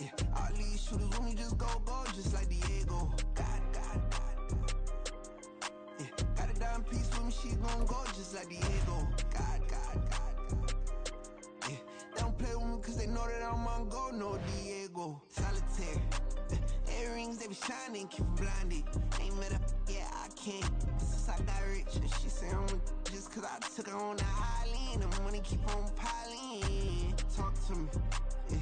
Yeah, all these shooters when we just go, just like Diego. God. Yeah, got a dime piece with me, she gon' go just like Diego. God. Yeah, they don't play with me cause they know that I'm on go, no Diego. Solitaire. Earrings, they be shining, keep blinded. Ain't met up, yeah, I can't. Since I got rich, and she say I'm just cause I took her on the island. The money keep on piling. Talk to me, yeah.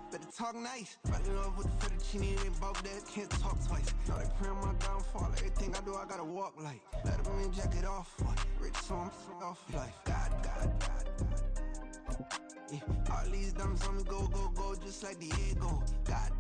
Better talk nice. Fell in love with the fettuccine, they both dead, can't talk twice. Now they pray on my downfall. Everything I do, I gotta walk like. Let them in, jacket off, what? Rich, so I'm off life. God. Yeah, all these diamonds on me, go, just like Diego. God.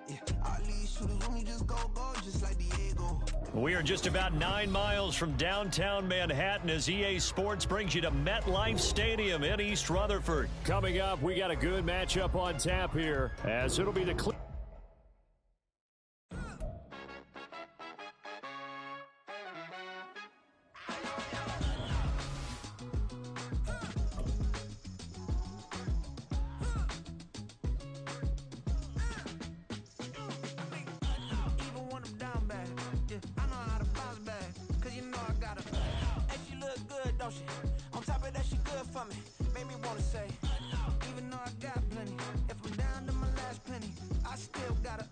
Yeah, all these shooters when we just go, just like Diego. We are just about 9 miles from downtown Manhattan as EA Sports brings you to MetLife Stadium in East Rutherford. Coming up, we got a good matchup on tap here, as it'll be the On top of that, she good for me. Made me wanna say, even though I got plenty, if I'm down to my last penny, I still gotta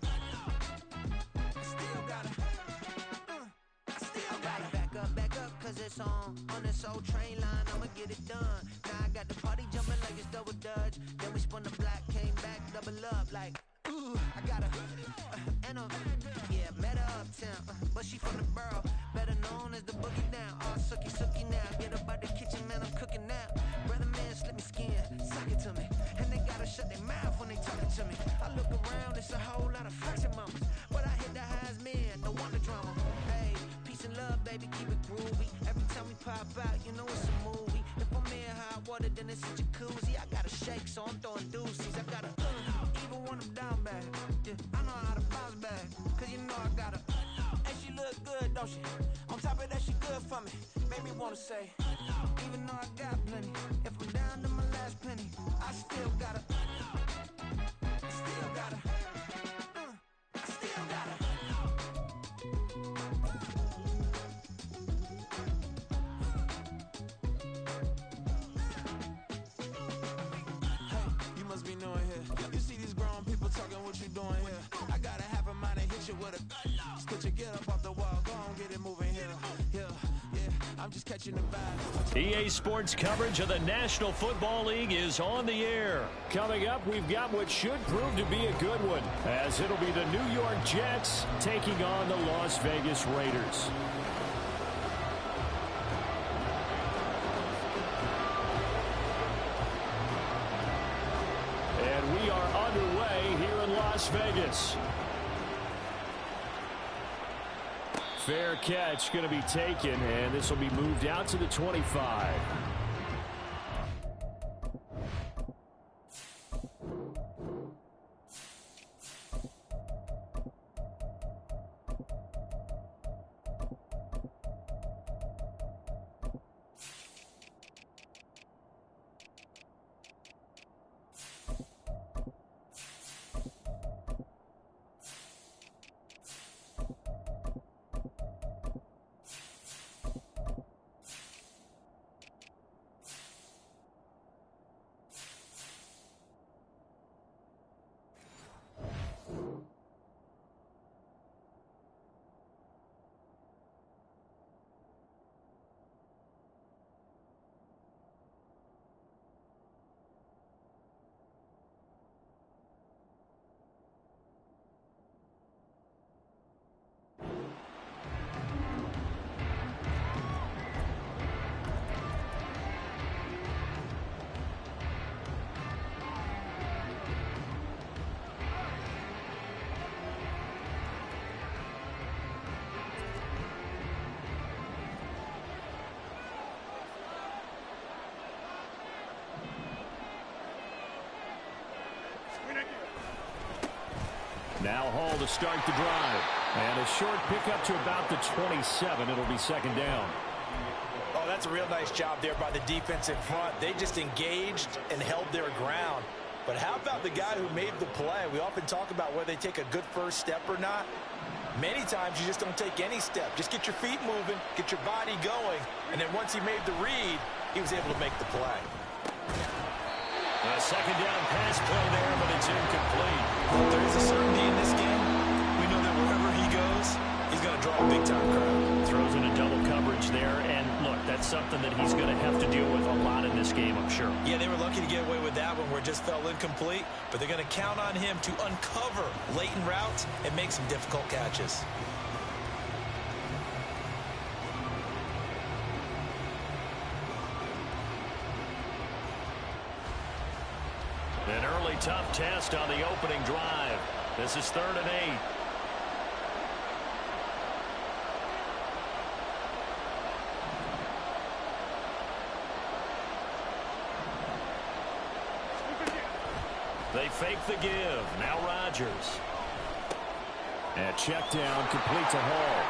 back up, cause it's on this old train line, I'ma get it done. Now I got the party jumping like it's double dutch. Then we spun the block, came back, double up like, ooh, I got a, yeah, met her uptown, but she from the borough, better known as the boogie down. All sookie now, get up out the kitchen, man, I'm cooking now. Brother man, slip me skin, suck it to me, and they gotta shut their mouth when they talking to me. I look around, it's a whole lot of flexing mamas, but I hit the highs, man, don't want the drama. Hey, peace and love, baby, keep it groovy. Every time we pop out, you know it's a movie. If I'm in hot water, then it's a jacuzzi. I gotta shake, so I'm throwing deuces. I gotta, even when I'm down bad, yeah, I know how to bounce back, cause you know I gotta, and she look good, don't she? On top of that, she good for me. Made me wanna say, even though I got plenty, if I'm down to my last penny, I still gotta, be knowing here. You see these grown people talking, what you doing here? I got a half a mind to hit you with a could you get up off the wall, go on, get it moving here. Yeah, I'm just catching the vibe. EA Sports coverage of the National Football League is on the air. Coming up, we've got what should prove to be a good one, as it'll be the New York Jets taking on the Las Vegas Raiders. We are underway here in Las Vegas. Fair catch going to be taken, and this will be moved out to the 25. Now Hall to start the drive. And a short pickup to about the 27. It'll be second down. Oh, that's a real nice job there by the defense in front. They just engaged and held their ground. But how about the guy who made the play? We often talk about whether they take a good first step or not. Many times you just don't take any step. Just get your feet moving, get your body going, and then once he made the read, he was able to make the play. A second down pass play there, but it's incomplete. There is a certainty in this game. We know that wherever he goes, he's going to draw a big-time crowd. Throws in a double coverage there, and look, that's something that he's going to have to deal with a lot in this game, I'm sure. Yeah, they were lucky to get away with that one where it just fell incomplete, but they're going to count on him to uncover latent routes and make some difficult catches. An early tough test on the opening drive. This is 3rd and 8. They fake the give. Now Rodgers. And check down, complete to Hall.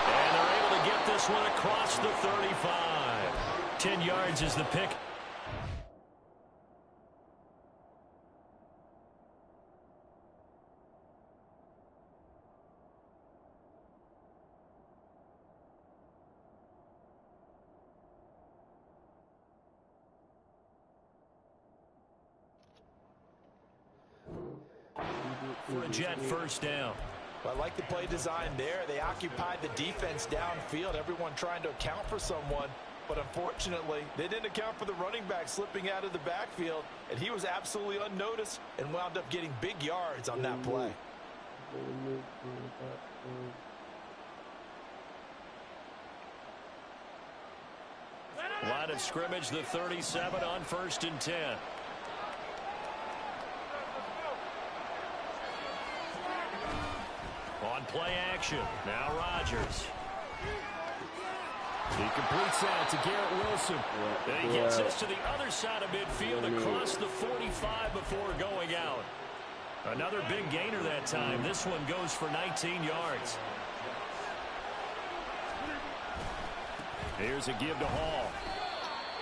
And they're able to get this one across the 35. 10 yards is the pick. For a Jet first down. Well, I like the play design there. They occupied the defense downfield, everyone trying to account for someone. But unfortunately, they didn't account for the running back slipping out of the backfield, and he was absolutely unnoticed and wound up getting big yards on that play. Line of scrimmage, the 37 on 1st and 10. On play action. Now Rodgers. He completes out to Garrett Wilson. And he gets this to the other side of midfield across the 45 before going out. Another big gainer that time. This one goes for 19 yards. Here's a give to Hall.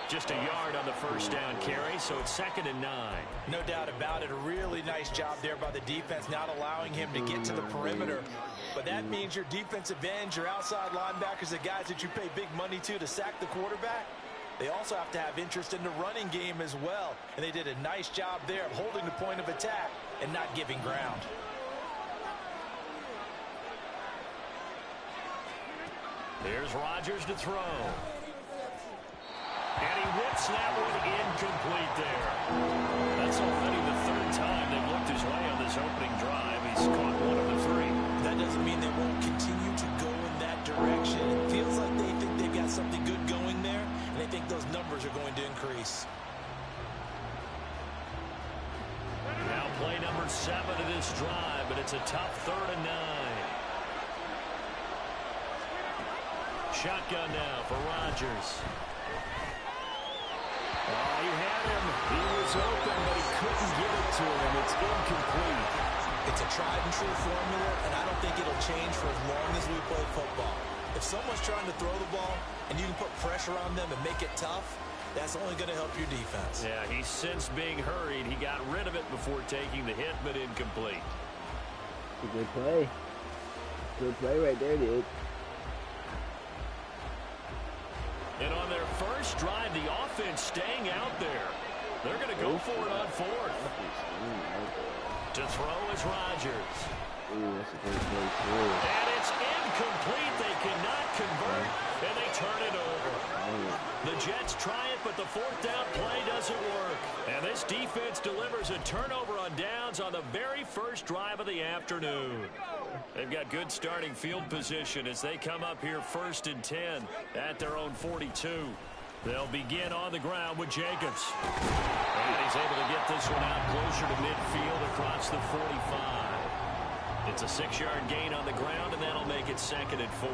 Just a yard on the first down carry, so it's 2nd and 9. No doubt about it. A really nice job there by the defense, not allowing him to get to the perimeter. But that means your defensive ends, your outside linebackers, the guys that you pay big money to sack the quarterback, they also have to have interest in the running game as well. And they did a nice job there of holding the point of attack and not giving ground. Here's Rodgers to throw. And he whips that one incomplete there. That's already the 3rd time they've looked his way on this opening drive. He's caught one of the 3. That doesn't mean they won't continue to go in that direction. It feels like they think they've got something good going there, and they think those numbers are going to increase. Now play number 7 of this drive, but it's a tough 3rd and 9. Shotgun now for Rodgers. Oh, he had him. He was open, but he couldn't get it to him. It's incomplete. It's a tried-and-true formula, and I don't think it'll change for as long as we play football. If someone's trying to throw the ball and you can put pressure on them and make it tough, that's only going to help your defense. Yeah, he's since being hurried. He got rid of it before taking the hit, but incomplete. Good play. Good play right there, dude. And on their first drive, the offense staying out there. They're going to go for it on 4th. To throw is Rodgers. Ooh, that's a great play, too. And it's incomplete. They cannot convert, and they turn it over. The Jets try it, but the 4th down play doesn't work. And this defense delivers a turnover on downs on the very first drive of the afternoon. They've got good starting field position as they come up here 1st and 10 at their own 42. They'll begin on the ground with Jacobs. And he's able to get this one out closer to midfield across the 45. It's a 6-yard gain on the ground, and that'll make it 2nd and 4.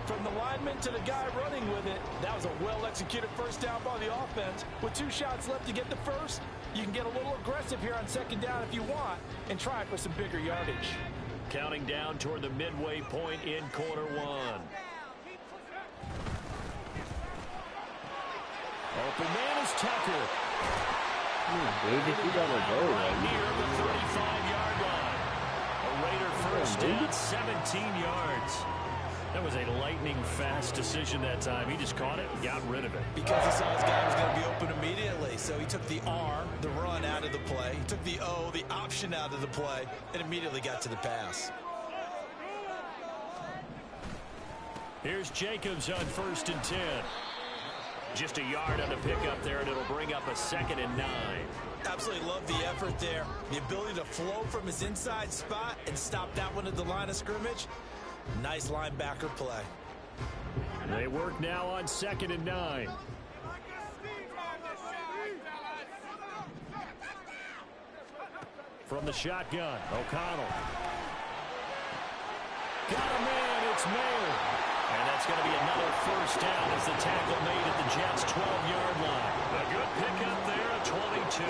From the lineman to the guy running with it, that was a well-executed first down by the offense. With 2 shots left to get the first, you can get a little aggressive here on 2nd down if you want and try for some bigger yardage. Counting down toward the midway point in quarter 1. Open man is Tucker. They just got a goal, Right right? near the 35-yard line. A Raider first down, 17 yards. That was a lightning-fast decision that time. He just caught it and got rid of it. Because he saw his guy was going to be open immediately. So he took the R, the run, out of the play. He took the O, the option, out of the play, and immediately got to the pass. Here's Jacobs on 1st and 10. Just a yard on the pickup there, and it'll bring up a 2nd and 9. Absolutely love the effort there. The ability to flow from his inside spot and stop that one at the line of scrimmage. Nice linebacker play. They work now on 2nd and 9. From the shotgun, O'Connell. Got a man, it's Mayer. And that's going to be another first down as the tackle made at the Jets' 12-yard line. A good pickup there at 22.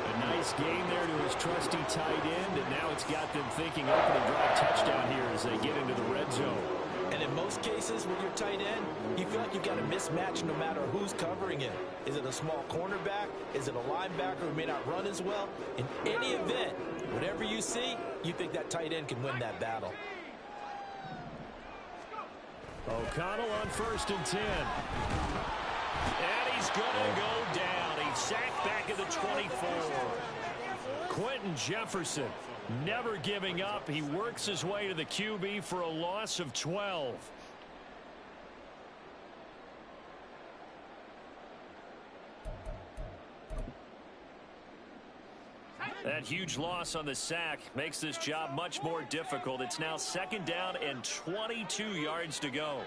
A nice gain there to his trusty tight end, and now it's got them thinking opening drive touchdown here as they get into the red zone. And in most cases with your tight end, you feel like you've got a mismatch no matter who's covering him. Is it a small cornerback? Is it a linebacker who may not run as well? In any event, whatever you see, you think that tight end can win that battle. O'Connell on 1st and 10. And he's going to go down. He's sacked back at the 24. Quentin Jefferson never giving up. He works his way to the QB for a loss of 12. That huge loss on the sack makes this job much more difficult. It's now 2nd down and 22 yards to go.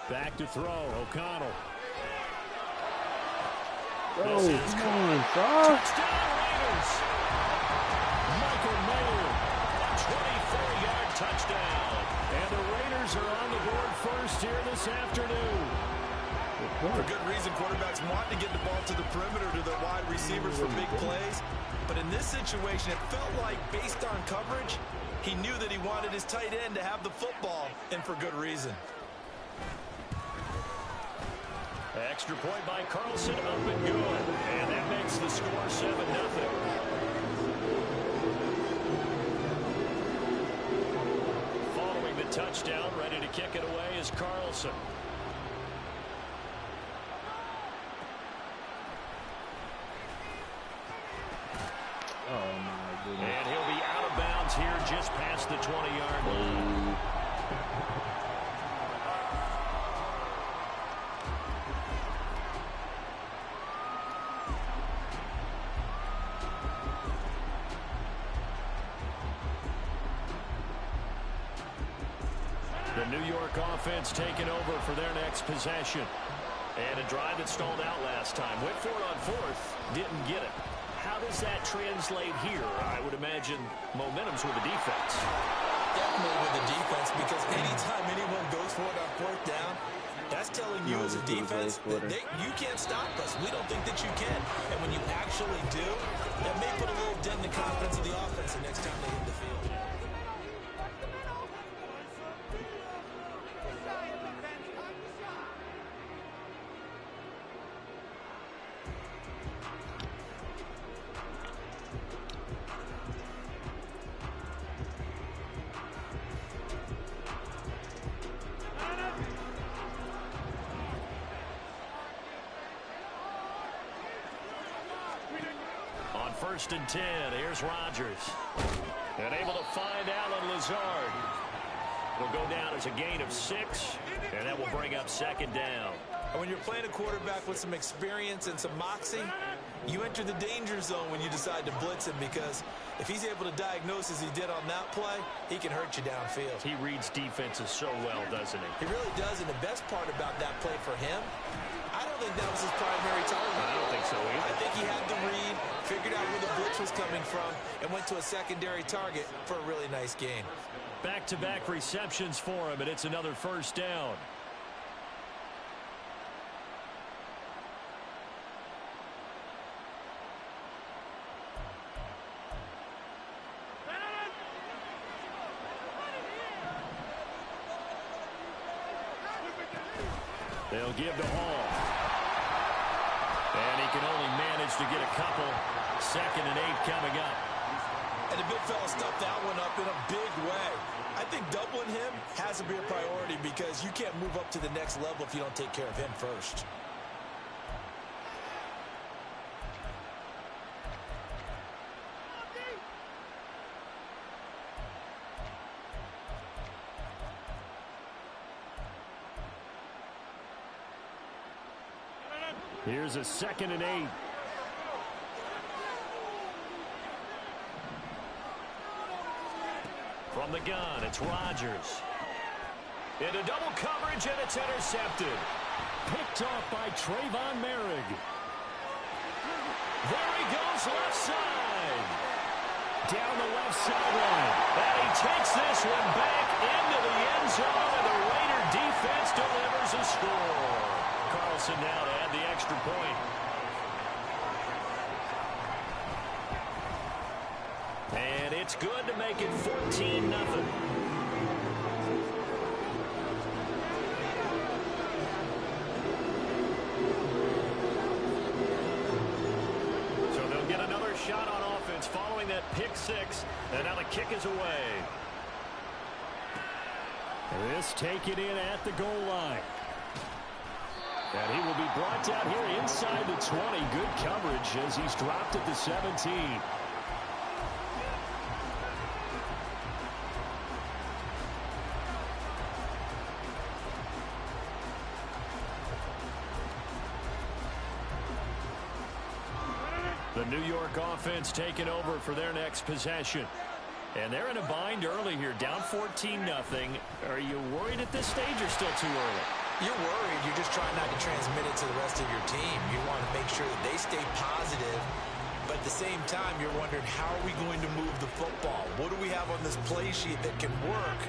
Back to throw, O'Connell. Oh, come on, Saw. Touchdown Raiders. Michael Mayer. A 24-yard touchdown. And the Raiders are on the board first here this afternoon. For good reason, quarterbacks want to get the ball to the perimeter to their wide receivers for big plays. But in this situation, it felt like, based on coverage, he knew that he wanted his tight end to have the football, and for good reason. Extra point by Carlson, up and good. And that makes the score 7-0. Following the touchdown, ready to kick it away is Carlson. Oh, my goodness. And he'll be out of bounds here just past the 20-yard line. The New York offense taking over for their next possession. And a drive that stalled out last time. Went for it on 4th. Didn't get it. How does that translate here? I would imagine momentum's with the defense. Definitely with the defense, because anytime anyone goes for it on 4th down, that's telling you as a defense that you can't stop us. We don't think that you can. And when you actually do, that may put a little dent in the confidence of the offense the next time they hit the field. On 1st and 10, here's Rodgers. And able to find Alan Lazard. It'll go down as a gain of 6, and that will bring up 2nd down. And when you're playing a quarterback with some experience and some moxie, you enter the danger zone when you decide to blitz him, because if he's able to diagnose as he did on that play, he can hurt you downfield. He reads defenses so well, doesn't he? He really does, and the best part about that play for him, I don't think that was his primary target. I don't think so either. I think he had the read, figured out where the blitz was coming from, and went to a secondary target for a really nice gain. Back-to-back receptions for him, and it's another first down. They'll give to Hall. And he can only manage to get a couple. 2nd and 8 coming up. And the big fella stuffed that one up in a big way. I think doubling him has to be a priority because you can't move up to the next level if you don't take care of him first. Here's a 2nd and 8. From the gun, it's Rodgers. Into double coverage, and it's intercepted. Picked off by Trayvon Merrick. There he goes, left side. Down the left sideline. And he takes this one back into the end zone, and the Raider defense delivers a score. Carlson now to add the extra point. And it's good to make it 14-0. So they'll get another shot on offense following that pick 6. And now the kick is away. This taken in at the goal line. And he will be brought down here inside the 20. Good coverage as he's dropped at the 17. The New York offense taking over for their next possession. And they're in a bind early here, down 14-0. Are you worried at this stage or still too early? You're worried. You're just trying not to transmit it to the rest of your team. You want to make sure that they stay positive. But at the same time, you're wondering, how are we going to move the football? What do we have on this play sheet that can work?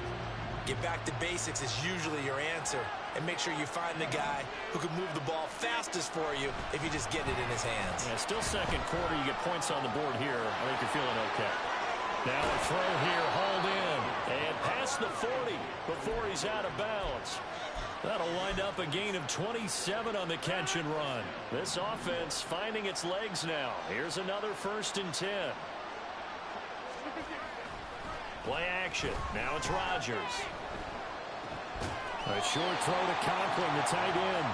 Get back to basics is usually your answer. And make sure you find the guy who can move the ball fastest for you if you just get it in his hands. Yeah, still 2nd quarter. You get points on the board here. I think you're feeling okay. Now a throw here, hauled in. And past the 40 before he's out of bounds. That'll wind up a gain of 27 on the catch and run. This offense finding its legs now. Here's another 1st and 10. Play action. Now it's Rodgers. A short throw to Conklin, the tight end.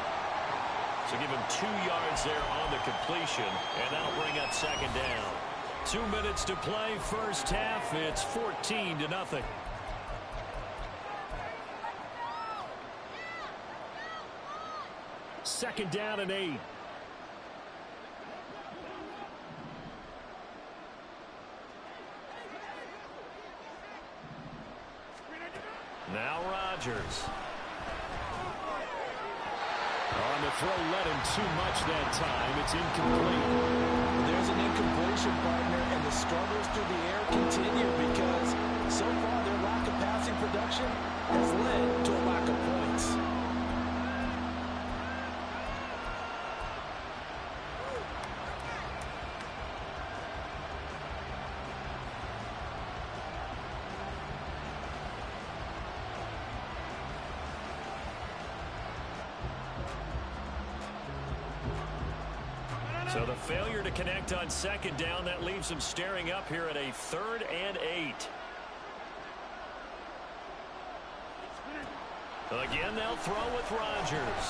So give him 2 yards there on the completion, and that'll bring up 2nd down. 2 minutes to play, first half. It's 14-0. Second down and 8. Now Rodgers. On the throw, let him too much that time. It's incomplete. There's an incompletion, partner, and the struggles through the air continue because so far their lack of passing production has led to a lack of points. So the failure to connect on 2nd down, that leaves them staring up here at a 3rd and 8. Again, they'll throw with Rodgers.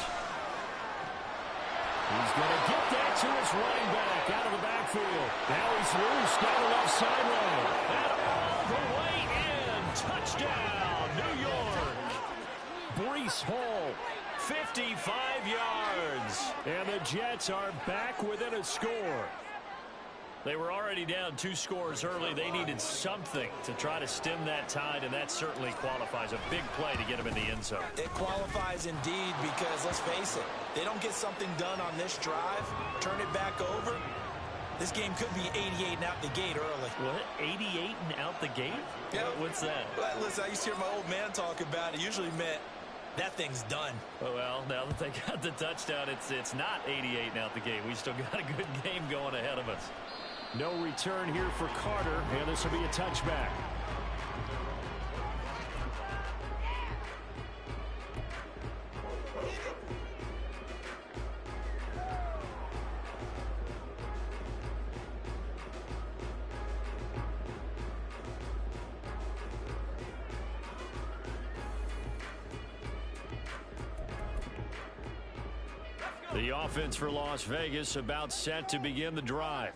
He's going to get that to his running back out of the backfield. Now he's loose down the left sideline. And all the way in. Touchdown, New York. Breece Hall. 55 yards. And the Jets are back within a score. They were already down 2 scores early. They needed something to try to stem that tide, and that certainly qualifies. A big play to get them in the end zone. It qualifies indeed because, let's face it, they don't get something done on this drive, turn it back over, this game could be 88 and out the gate early. What? 88 and out the gate? Yeah. What's that? Well, listen, I used to hear my old man talk about it. Usually meant that thing's done. Oh, well, now that they got the touchdown, it's not 88 and out the gate. We still got a good game going ahead of us. No return here for Carter, and this will be a touchback. The offense for Las Vegas about set to begin the drive.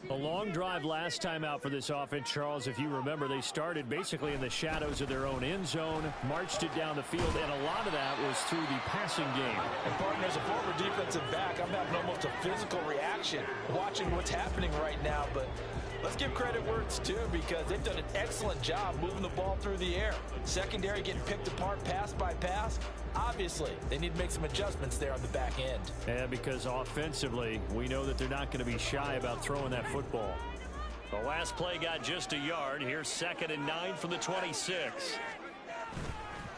A long drive last time out for this offense, Charles. If you remember, they started basically in the shadows of their own end zone, marched it down the field, and a lot of that was through the passing game. And partner, as a former defensive back, I'm having almost a physical reaction watching what's happening right now. But let's give credit where it's due, because they've done an excellent job moving the ball through the air. Secondary getting picked apart pass by pass. Obviously, they need to make some adjustments there on the back end. Yeah, because offensively, we know that they're not going to be shy about throwing that football. The last play got just a yard. Here's 2nd and 9 from the 26.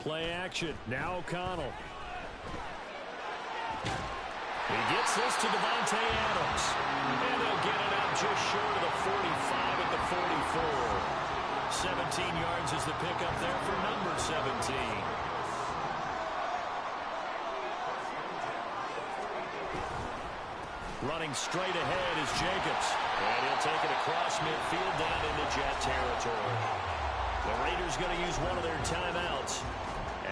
Play action. Now O'Connell. He gets this to Devontae Adams. And he'll get it out just short of the 45 at the 44. 17 yards is the pickup there for number 17. Running straight ahead is Jacobs. And he'll take it across midfield down into Jet territory. The Raiders going to use one of their timeouts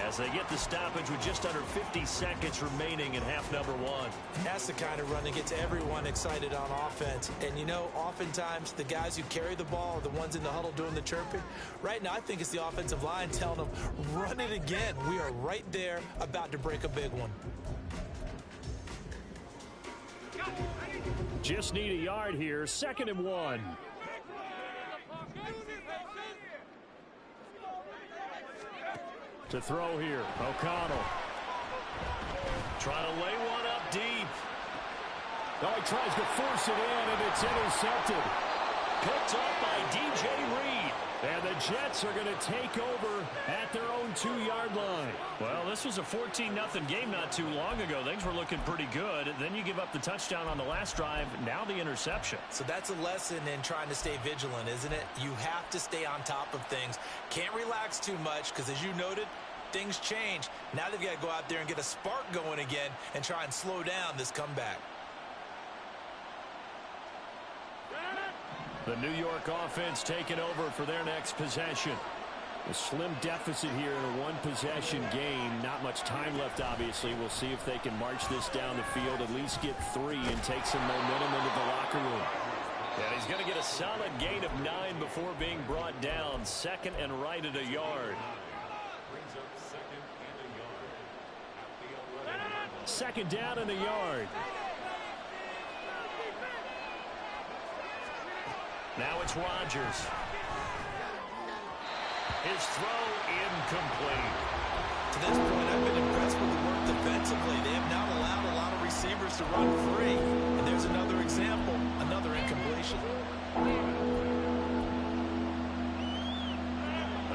as they get the stoppage with just under 50 seconds remaining in half number 1. That's the kind of run that gets everyone excited on offense. And, you know, oftentimes the guys who carry the ball are the ones in the huddle doing the chirping. Right now, I think it's the offensive line telling them, run it again. We are right there about to break a big one. Just need a yard here. 2nd and 1. To throw here, O'Connell. Trying to lay one up deep. Oh, he tries to force it in, and it's intercepted. Picked up by DJ Reed. And the Jets are going to take over at their own 2-yard line. Well, this was a 14-0 game not too long ago. Things were looking pretty good. Then you give up the touchdown on the last drive. Now the interception. So that's a lesson in trying to stay vigilant, isn't it? You have to stay on top of things. Can't relax too much because, as you noted, things change. Now they've got to go out there and get a spark going again and try and slow down this comeback. The New York offense taking over for their next possession. A slim deficit here in a one-possession game. Not much time left, obviously. We'll see if they can march this down the field, at least get 3, and take some momentum into the locker room. And he's going to get a solid gain of 9 before being brought down. 2nd and right at a yard. Second down and a yard. Now it's Rodgers. His throw incomplete. To this point, I've been impressed with the work defensively. They have not allowed a lot of receivers to run free. And there's another example, another incompletion.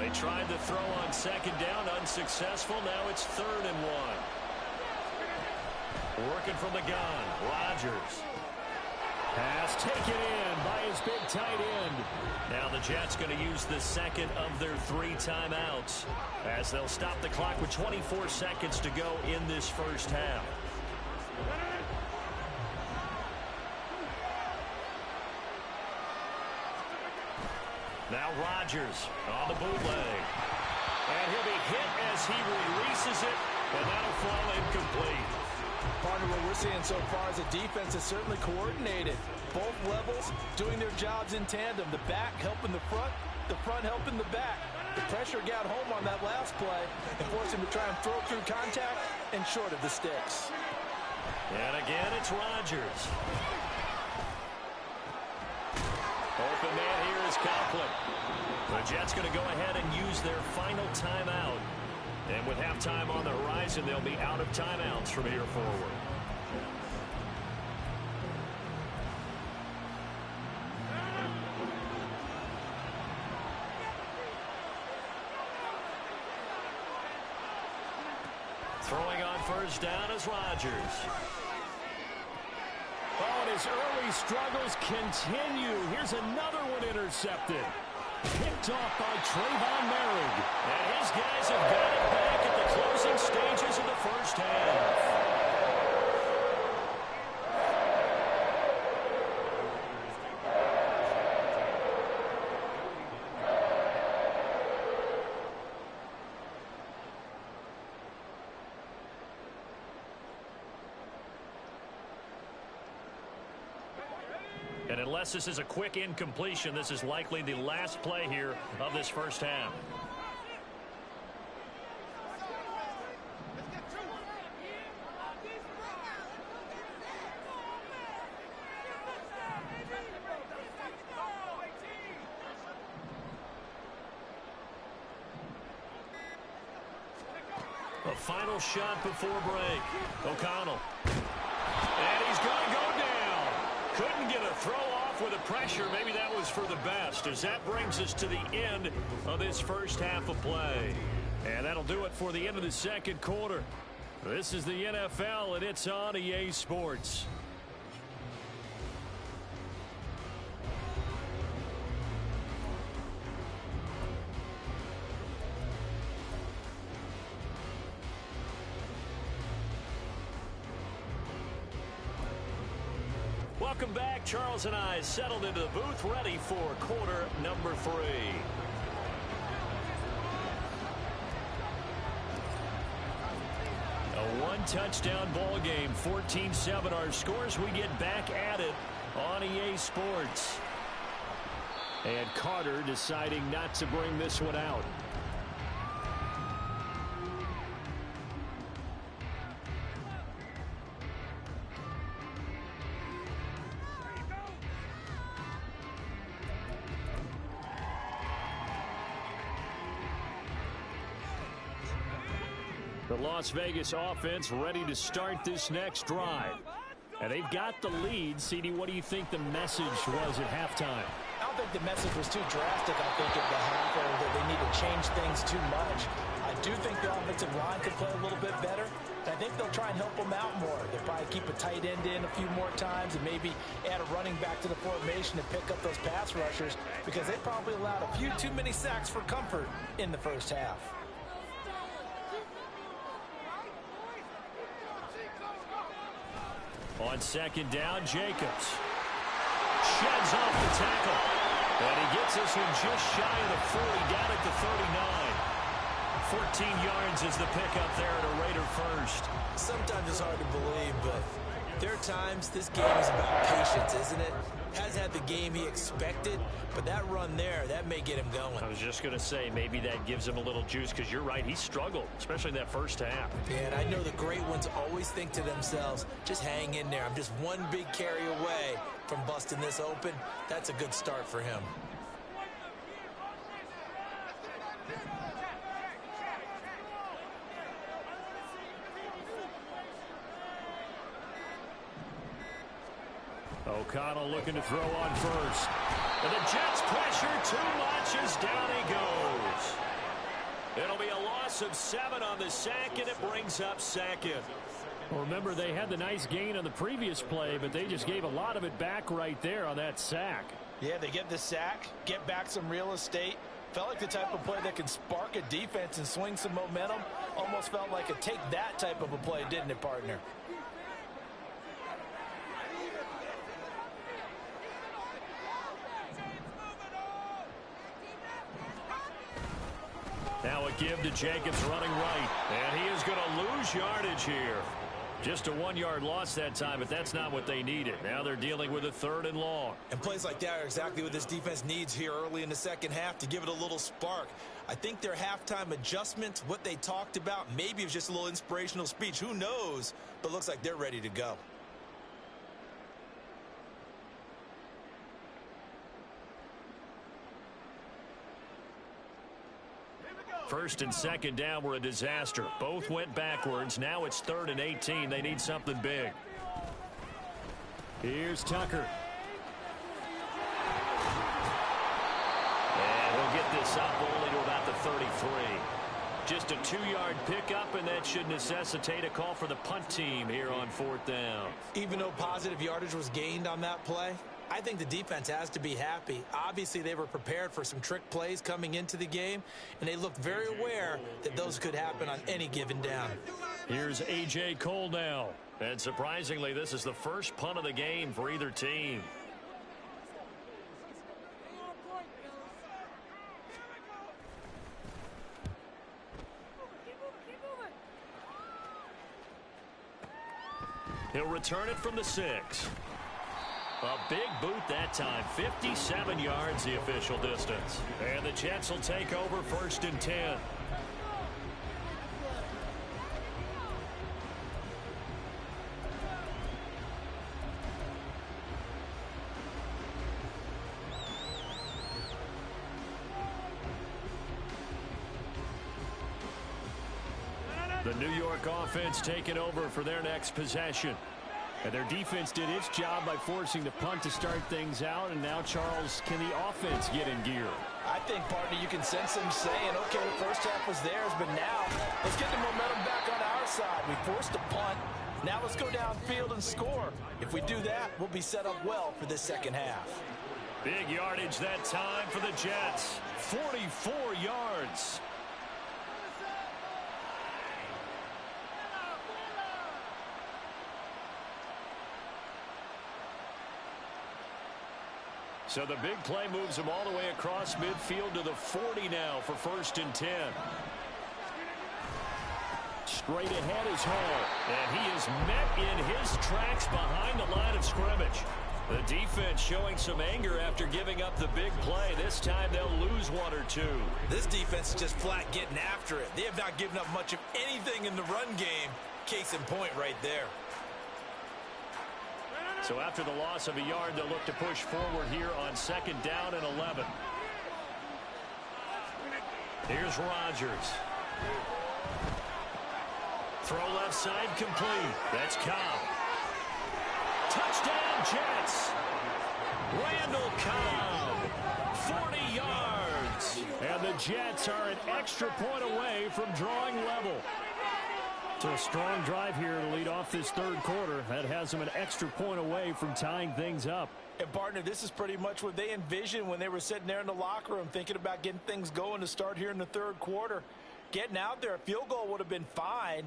They tried to throw on 2nd down, unsuccessful. Now it's 3rd and 1. Working from the gun, Rodgers. Pass taken in by his big tight end. Now the Jets going to use the 2nd of their 3 timeouts as they'll stop the clock with 24 seconds to go in this first half. Now Rodgers on the bootleg. And he'll be hit as he releases it, and that'll fall incomplete. Partner, what we're seeing so far is a defense that's certainly coordinated. Both levels doing their jobs in tandem. The back helping the front helping the back. The pressure got home on that last play and forced him to try and throw through contact and short of the sticks. And again, it's Rodgers. Open man here is Conklin. The Jets going to go ahead and use their final timeout. And with halftime on the horizon, they'll be out of timeouts from here forward. Throwing on first down is Rodgers. Oh, and his early struggles continue. Here's another one intercepted. Picked off by Trayvon Merrick. And his guys have got it back at the closing stages of the first half. And unless this is a quick incompletion, this is likely the last play here of this first half. A final shot before break. O'Connell. And he's going to go down. Couldn't get a throw off with the pressure. Maybe that was for the best, as that brings us to the end of this first half of play. And that'll do it for the end of the second quarter. This is the NFL, and it's on EA Sports. Welcome back. Charles and I settled into the booth, ready for quarter number 3. A one-touchdown ball game, 14-7 our scores. We get back at it on EA Sports. And Carter deciding not to bring this one out. The Las Vegas offense ready to start this next drive. And they've got the lead. CD, what do you think the message was at halftime? I don't think the message was too drastic, I think, at the half, or that they need to change things too much. I do think the offensive line could play a little bit better. I think they'll try and help them out more. They'll probably keep a tight end in a few more times and maybe add a running back to the formation to pick up those pass rushers, because they probably allowed a few too many sacks for comfort in the first half. On second down, Jacobs sheds off the tackle. And he gets us in just shy of the 40, down at the 39. 14 yards is the pickup there at a Raider first. Sometimes it's hard to believe, but there are times this game is about patience, isn't it? Hasn't had the game he expected, but that run there, that may get him going. I was just going to say, maybe that gives him a little juice, because you're right, he struggled, especially in that first half. And I know the great ones always think to themselves, just hang in there. I'm just one big carry away from busting this open. That's a good start for him. O'Connell looking to throw on first. And the Jets pressure too much as down he goes. It'll be a loss of 7 on the sack, and it brings up second. Well, remember, they had the nice gain on the previous play, but they just gave a lot of it back right there on that sack. Yeah, they get the sack, get back some real estate. Felt like the type of play that can spark a defense and swing some momentum. Almost felt like a take that type of a play, didn't it, partner? Now a give to Jacobs running right. And he is going to lose yardage here. Just a 1-yard loss that time, but that's not what they needed. Now they're dealing with a 3rd and long. And plays like that are exactly what this defense needs here early in the second half to give it a little spark. I think their halftime adjustment, what they talked about, maybe it was just a little inspirational speech. Who knows? But looks like they're ready to go. First and second down were a disaster. Both went backwards. Now it's 3rd and 18. They need something big. Here's Tucker. And he'll get this up only to about the 33. Just a 2-yard pickup, and that should necessitate a call for the punt team here on 4th down. Even though positive yardage was gained on that play, I think the defense has to be happy. Obviously, they were prepared for some trick plays coming into the game, and they looked very aware that those could happen on any given down. Here's A.J. Cole now. And surprisingly, this is the first punt of the game for either team. He'll return it from the 6. A big boot that time. 57 yards the official distance. And the Jets will take over 1st and 10. The New York offense taking over for their next possession. And their defense did its job by forcing the punt to start things out. And now, Charles, can the offense get in gear? I think, partner, you can sense them saying, okay, the first half was theirs, but now let's get the momentum back on our side. We forced a punt. Now let's go downfield and score. If we do that, we'll be set up well for this second half. Big yardage that time for the Jets. 44 yards. So the big play moves him all the way across midfield to the 40 now for 1st and 10. Straight ahead is Hall. And he is met in his tracks behind the line of scrimmage. The defense showing some anger after giving up the big play. This time they'll lose one or two. This defense is just flat getting after it. They have not given up much of anything in the run game. Case in point right there. So after the loss of a yard, they'll look to push forward here on 2nd down and 11. Here's Rodgers. Throw left side complete. That's Cobb. Touchdown Jets. Randall Cobb. 40 yards. And the Jets are an extra point away from drawing level. So a strong drive here to lead off this 3rd quarter. That has them an extra point away from tying things up. And, partner, this is pretty much what they envisioned when they were sitting there in the locker room thinking about getting things going to start here in the 3rd quarter. Getting out there, a field goal would have been fine.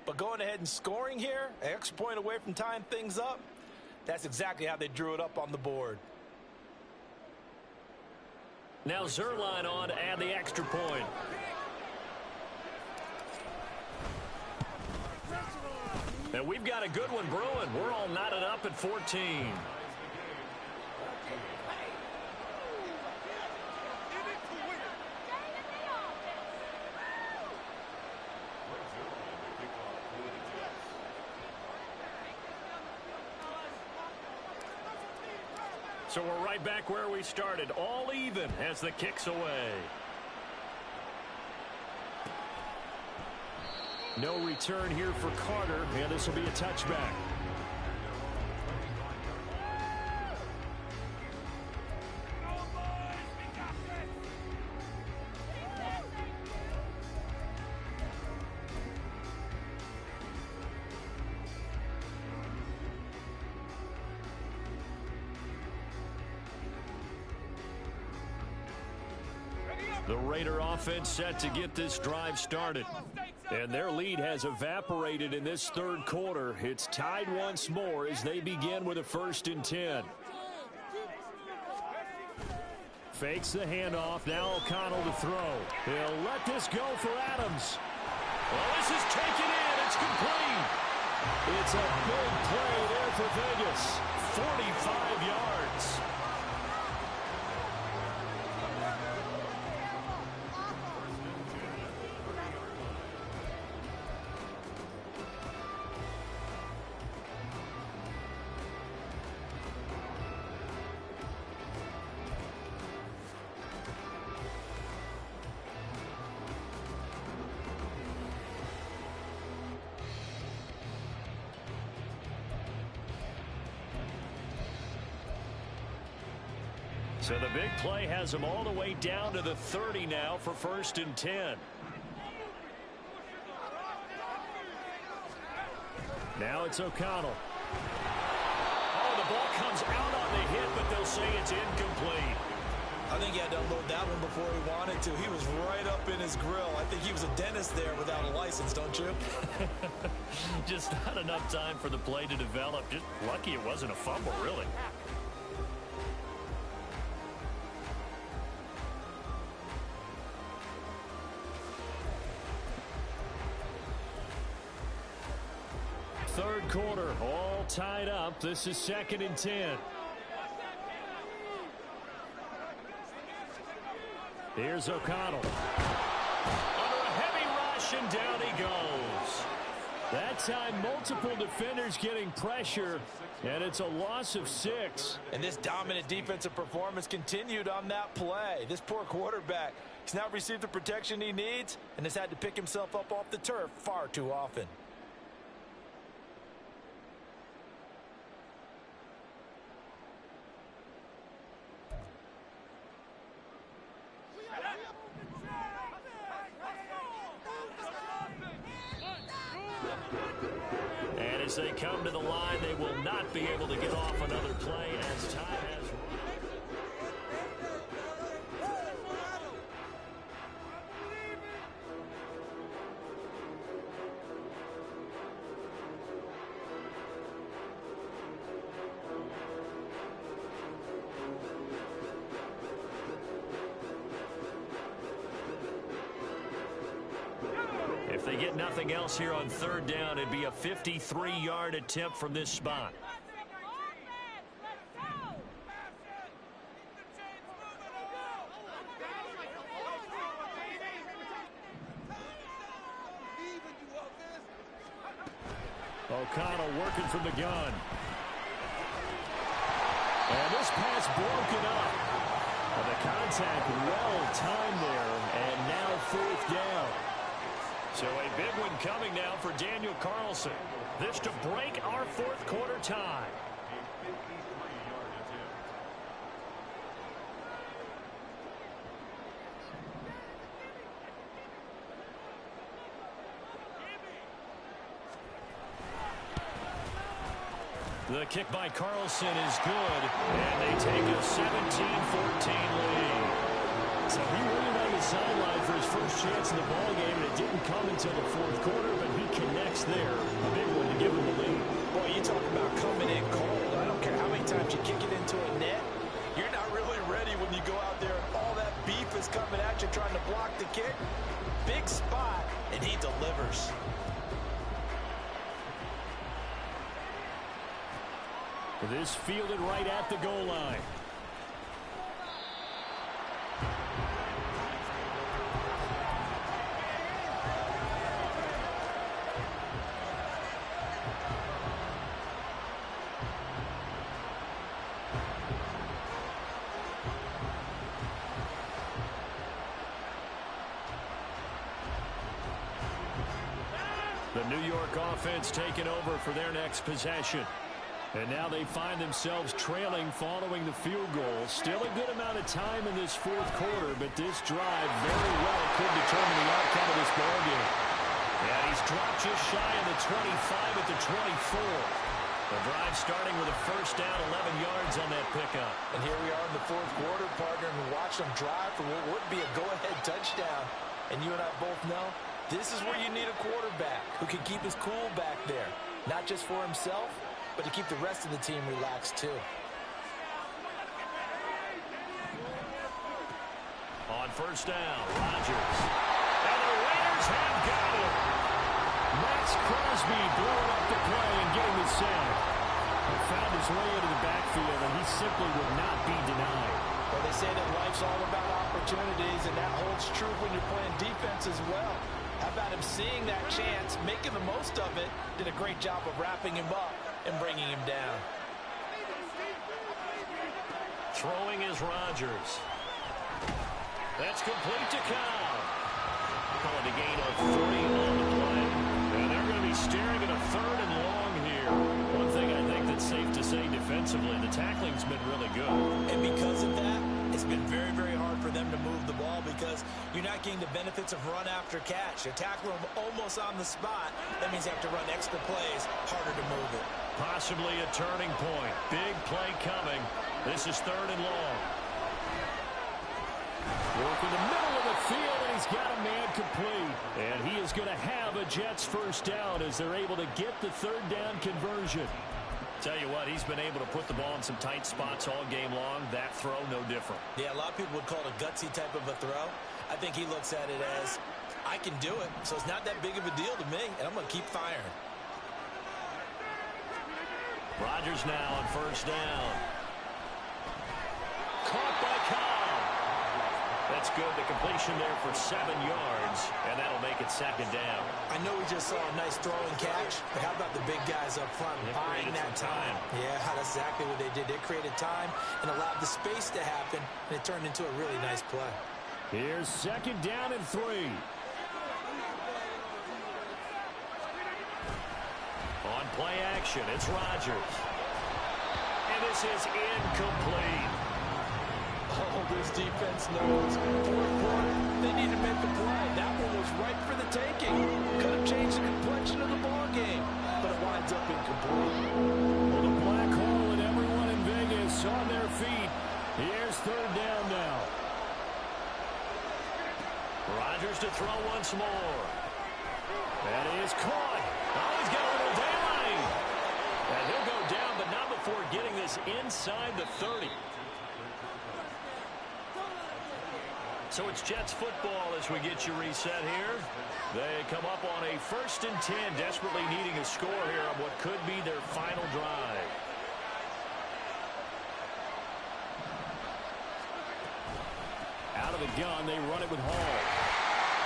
But going ahead and scoring here, an extra point away from tying things up, that's exactly how they drew it up on the board. Now Zerline on to add the extra point. And we've got a good one brewing. We're all knotted up at 14. So we're right back where we started, all even as the kick's away. No return here for Carter, and this will be a touchback. The Raider offense set to get this drive started. And their lead has evaporated in this 3rd quarter. It's tied once more as they begin with a 1st and 10. Fakes the handoff. Now O'Connell to throw. He'll let this go for Adams. Well, this is taken in. It's complete. It's a big play there for Vegas. 45 yards. So the big play has them all the way down to the 30 now for 1st and 10. Now it's O'Connell. Oh, the ball comes out on the hit, but they'll say it's incomplete. I think he had to unload that one before he wanted to. He was right up in his grill. I think he was a dentist there without a license, don't you? Just not enough time for the play to develop. Just lucky it wasn't a fumble, really. Third quarter, all tied up. This is 2nd and 10. Here's O'Connell. Under a heavy rush, and down he goes. That time, multiple defenders getting pressure, and it's a loss of 6. And this dominant defensive performance continued on that play. This poor quarterback, he's now received the protection he needs and has had to pick himself up off the turf far too often. And as they come to the line, they will not be able to get off another play as time has run. If they get nothing else here on third down, it'd be a 53-yard attempt from this spot. O'Connell working from the gun. And this pass broken up. And the contact well timed there, and now fourth down. So a big one coming now for Daniel Carlson. This to break our fourth quarter tie. The kick by Carlson is good, and they take a 17-14 lead. So he waited on the sideline for his first chance in the ballgame, and it didn't come until the fourth quarter, but he connects there. A big one to give him the lead. Boy, you talk about coming in cold. I don't care how many times you kick it into a net. You're not really ready when you go out there and all that beef is coming at you trying to block the kick. Big spot, and he delivers. This fielded right at the goal line. The New York offense taking over for their next possession. And now they find themselves trailing following the field goal. Still a good amount of time in this fourth quarter, but this drive very well could determine the outcome of this ballgame. And he's dropped just shy of the 25 at the 24. The drive starting with a first down, 11 yards on that pickup. And here we are in the fourth quarter, partner, and watch them drive for what would be a go-ahead touchdown. And you and I both know this is where you need a quarterback who can keep his cool back there, not just for himself, but to keep the rest of the team relaxed, too. On first down, Rodgers. And the Raiders have got him. Max Crosby blowing up the play and getting the sack. He found his way into the backfield, and he simply would not be denied. Well, they say that life's all about opportunities, and that holds true when you're playing defense as well. How about him seeing that chance, making the most of it, did a great job of wrapping him up and bringing him down. Throwing is Rodgers. That's complete to Cobb. Call it a gain of 3 on the play. And they're going to be staring at a third and long here. One thing I think that's safe to say defensively, the tackling's been really good. And because of that, it's been very, very hard for them to move the ball because you're not getting the benefits of run after catch. You tackle them almost on the spot. That means you have to run extra plays, harder to move it. Possibly a turning point. Big play coming. This is third and long. Working the middle of the field, and he's got a man complete. And he is going to have a Jets first down as they're able to get the third down conversion. Tell you what, he's been able to put the ball in some tight spots all game long. That throw, no different. Yeah, a lot of people would call it a gutsy type of a throw. I think he looks at it as, I can do it, so it's not that big of a deal to me, and I'm going to keep firing. Rodgers now on first down. Caught by Cobb. That's good. The completion there for 7 yards, and that'll make it 2nd down. I know we just saw a nice throw and catch, but how about the big guys up front buying that time? Yeah, that's exactly what they did. They created time and allowed the space to happen, and it turned into a really nice play. Here's 2nd down and 3. On play action, it's Rodgers. And this is incomplete. Oh, this defense knows. 4th quarter, they need to make a play. That one was right for the taking. Could have changed the complexion of the ball game, but it winds up incomplete. Well, the black hole and everyone in Vegas on their feet. Here's 3rd down now. Rodgers to throw once more. That is caught. Oh, he's got a little daylight. And he'll go down, but not before getting this inside the 30. So it's Jets football as we get you reset here. They come up on a 1st and 10, desperately needing a score here on what could be their final drive. Out of the gun, they run it with Hall.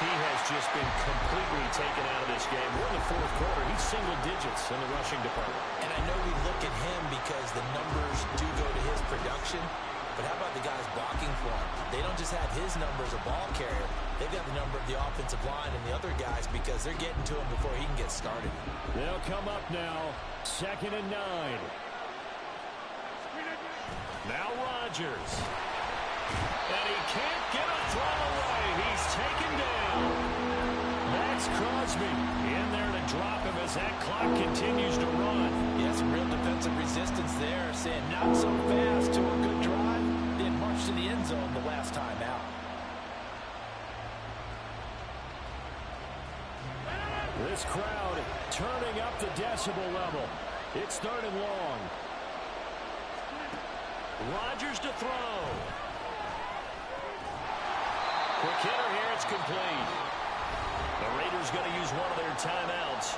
He has just been completely taken out of this game. We're in the 4th quarter. He's single digits in the rushing department. And I know we look at him because the numbers do go to his production. But how about the guys blocking for him? They don't just have his number as a ball carrier. They've got the number of the offensive line and the other guys because they're getting to him before he can get started. They'll come up now. 2nd and 9. Now Rodgers. And he can't get a throw away. He's taken down. Max Crosby in there to drop him as that clock continues to run. Yeah, some real defensive resistance there, saying not so fast to a good drive. Then march to the end zone the last time out. This crowd turning up the decibel level. It's 3rd and long. Rodgers to throw. Quick hitter here, it's complete. The Raiders going to use one of their timeouts.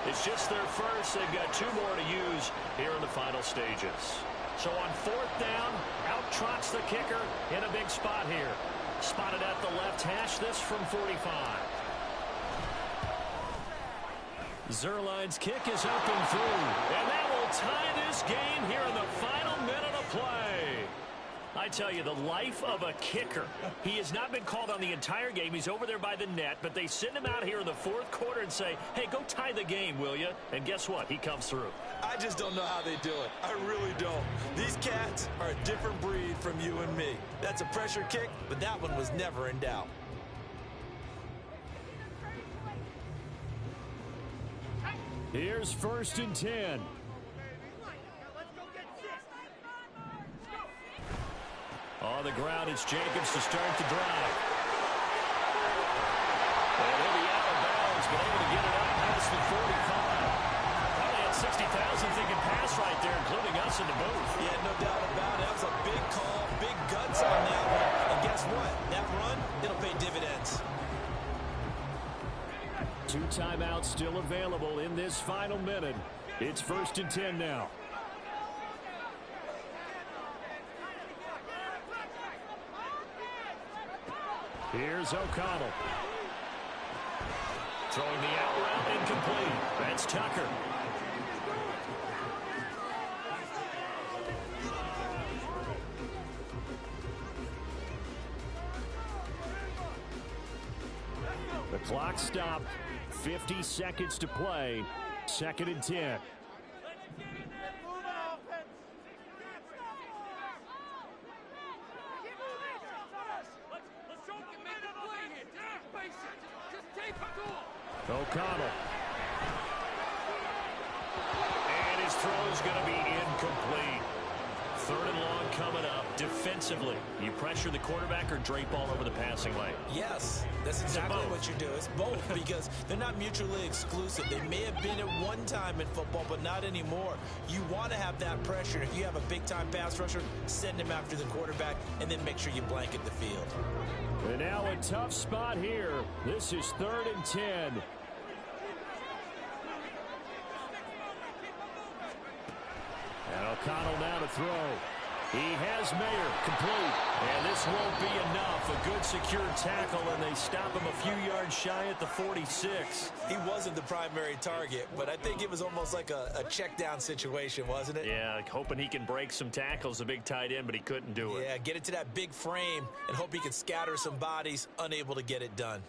It's just their first. They've got 2 more to use here in the final stages. So on 4th down, out trots the kicker in a big spot here. Spotted at the left hash, this from 45. Zerline's kick is up and through. And that will tie this game here in the final minute of play. I tell you, the life of a kicker. He has not been called on the entire game. He's over there by the net, but they send him out here in the 4th quarter and say, hey, go tie the game, will you? And guess what? He comes through. I just don't know how they do it. I really don't. These cats are a different breed from you and me. That's a pressure kick, but that one was never in doubt. Here's 1st and 10. On the ground, it's Jacobs to start the drive. And he'll be out of bounds, but able to get it up past the 45. Probably had 60,000 thinking pass right there, including us in the booth. Yeah, no doubt about it. That was a big call, big guts on that one. And guess what? That run, it'll pay dividends. 2 timeouts still available in this final minute. It's 1st and 10 now. Here's O'Connell. Throwing the out route, incomplete. That's Tucker. The clock stopped. 50 seconds to play. 2nd and 10. O'Connell. And his throw's going to be incomplete. 3rd and long coming up. Defensively, you pressure the quarterback or drape all over the passing lane? Yes, that's exactly what you do. It's both because they're not mutually exclusive. They may have been at one time in football, but not anymore. You want to have that pressure. If you have a big-time pass rusher, send him after the quarterback, and then make sure you blanket the field. And now a tough spot here. This is 3rd and 10. And O'Connell now to throw. He has Mayer complete. And this won't be enough. A good secure tackle, and they stop him a few yards shy at the 46. He wasn't the primary target, but I think it was almost like a check down situation, wasn't it? Yeah, hoping he can break some tackles, a big tight end, but he couldn't do it. Yeah, get it to that big frame and hope he can scatter some bodies, unable to get it done.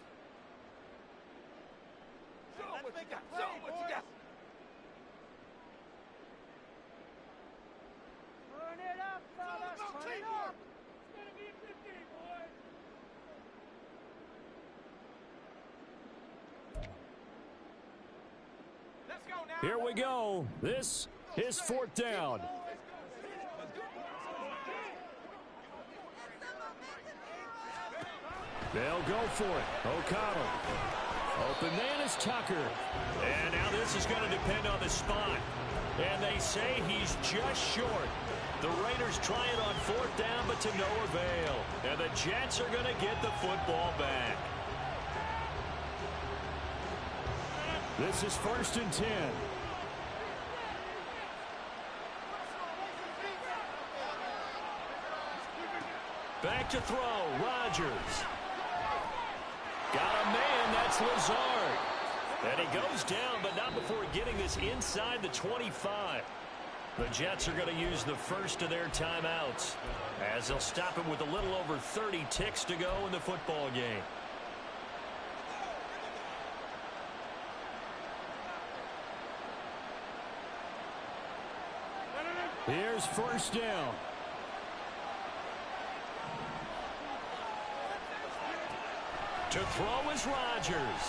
Here we go. This is 4th down. They'll go for it. O'Connell. Open man is Tucker. And now this is going to depend on the spot. And they say he's just short. The Raiders try it on 4th down, but to no avail. And the Jets are going to get the football back. This is 1st and 10. Back to throw, Rodgers. Got a man, that's Lazard. And he goes down, but not before getting this inside the 25. The Jets are going to use the first of their timeouts, as they'll stop him with a little over 30 ticks to go in the football game. Here's 1st down. To throw is Rodgers.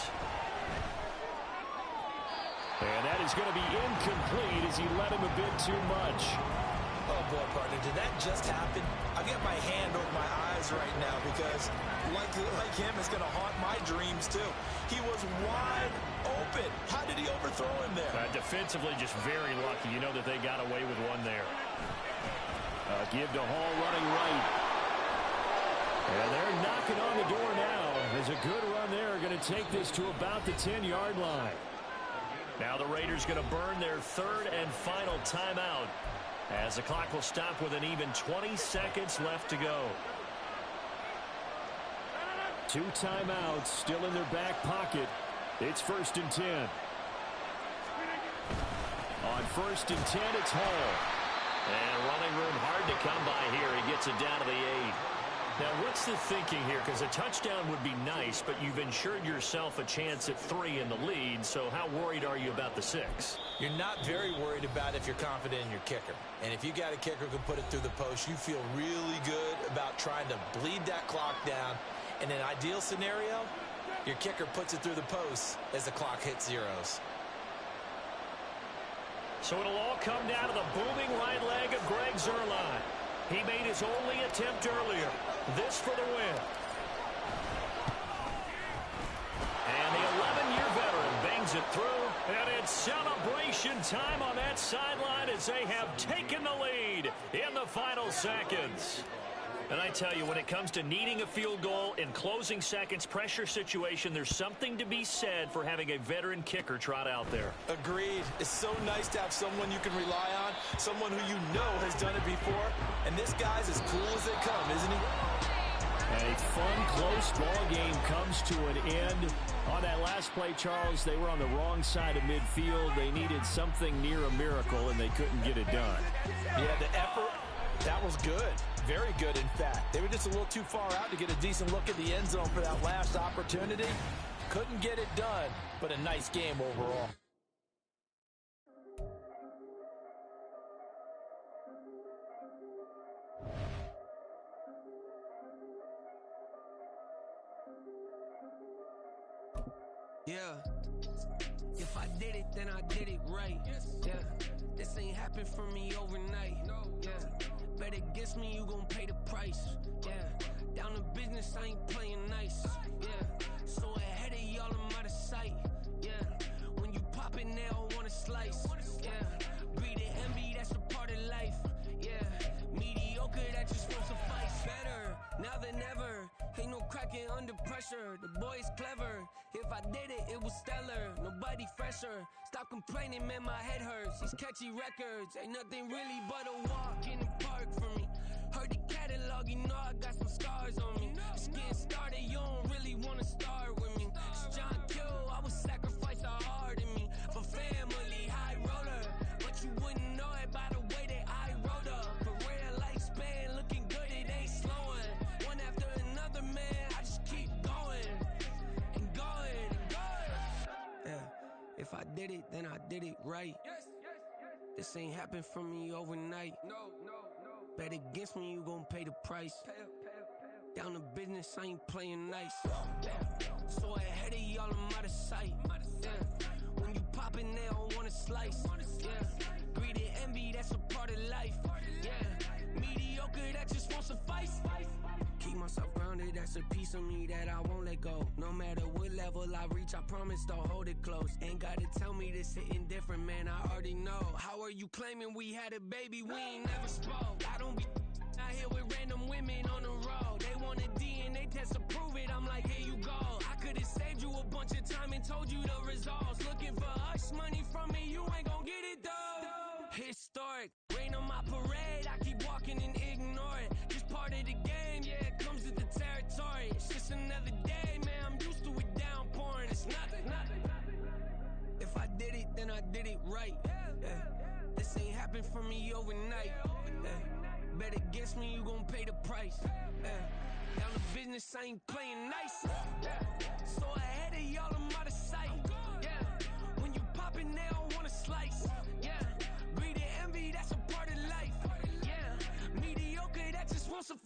And that is going to be incomplete as he let him a bit too much. Oh, boy, partner, did that just happen? I get my hand over my eyes right now because, like him, it's going to haunt my dreams, too. He was wide open. How did he overthrow him there? Defensively, just very lucky. You know that they got away with one there. Give to Hall running right. And they're knocking on the door now. There's a good run there. Going to take this to about the 10-yard line. Now the Raiders going to burn their 3rd and final timeout, as the clock will stop with an even 20 seconds left to go. 2 timeouts still in their back pocket. It's 1st and 10. On 1st and 10, it's Hall. And running room hard to come by here. He gets it down to the 8. Now, what's the thinking here? Because a touchdown would be nice, but you've ensured yourself a chance at 3 in the lead, so how worried are you about the 6? You're not very worried about it if you're confident in your kicker. And if you got a kicker who can put it through the post, you feel really good about trying to bleed that clock down. In an ideal scenario, your kicker puts it through the post as the clock hits zeros. So it'll all come down to the booming right leg of Greg Zuerlein. He made his only attempt earlier. This for the win. And the 11-year veteran bangs it through. And it's celebration time on that sideline as they have taken the lead in the final seconds. And I tell you, when it comes to needing a field goal in closing seconds pressure situation, there's something to be said for having a veteran kicker trot out there. Agreed. It's so nice to have someone you can rely on, someone who you know has done it before. And this guy's as cool as they come, isn't he? A fun, close ball game comes to an end. On that last play, Charles, they were on the wrong side of midfield. They needed something near a miracle, and they couldn't get it done. Yeah, the effort, that was good. Very good, in fact. They were just a little too far out to get a decent look at the end zone for that last opportunity. Couldn't get it done, but a nice game overall. Yeah. If I did it, then I did it right. Yeah. This ain't happened for me overnight. Yeah. Bet against me, you gon' pay the price. Yeah. Down to business, I ain't playing nice. Yeah. So ahead of y'all, I'm out of sight. Yeah. When you pop it, they all wanna slice. Yeah. Greed and envy, that's a part of life. Yeah. Mediocre, that just won't suffice. Better now than ever. Ain't no cracking under pressure. The boy's clever. If I did it, it was stellar. Nobody fresher. Stop complaining, man, my head hurts. These catchy records ain't nothing really but a walk in the park for me. dog, you know I got some scars on me. Just getting started, you don't really wanna start with me. It's John Q, I would sacrifice a heart in me for family, high roller. But you wouldn't know it by the way that I wrote up. Career lifespan, looking good, it ain't slowing. One after another, man, I just keep going and going and going. Yeah, if I did it, then I did it right. This ain't happened for me overnight. Bet against me, you gon' pay the price. Down to business, I ain't playing nice. So ahead of y'all, I'm out of sight. Yeah. When you poppin', they don't wanna slice. Yeah. Greed and envy, that's a part of life. Yeah. Mediocre, that just won't suffice. Keep myself grounded, that's a piece of me that I won't let go. No matter what level I reach, I promise to hold it close. Ain't gotta tell me this hitting different, man, I already know. How are you claiming we had a baby, we ain't never spoke? I don't be out here with random women on the road. They want a DNA test to prove it, I'm like, here you go. I could've saved you a bunch of time and told you the results. Looking for hush money from me, you ain't gon' get it though. Historic, rain on my parade, I keep walking and ignore it. Just part of the game, yeah, it comes with the territory. It's just another day, man, I'm used to it downpouring. It's nothing. If I did it, then I did it right. Yeah. This ain't happened for me overnight. Yeah. Bet against me, you gon' pay the price. Yeah. Down to business, I ain't playing nice. Yeah. So ahead of y'all, I'm out of sight. Yeah. When you poppin', they don't wanna slice. Yeah. Greed and envy, that's a part of life. Yeah. Mediocre, that just won't suffice.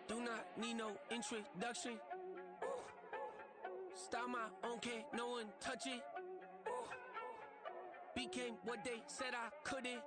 Do not need no introduction. Style my own, can't no one touch it. Became what they said I couldn't.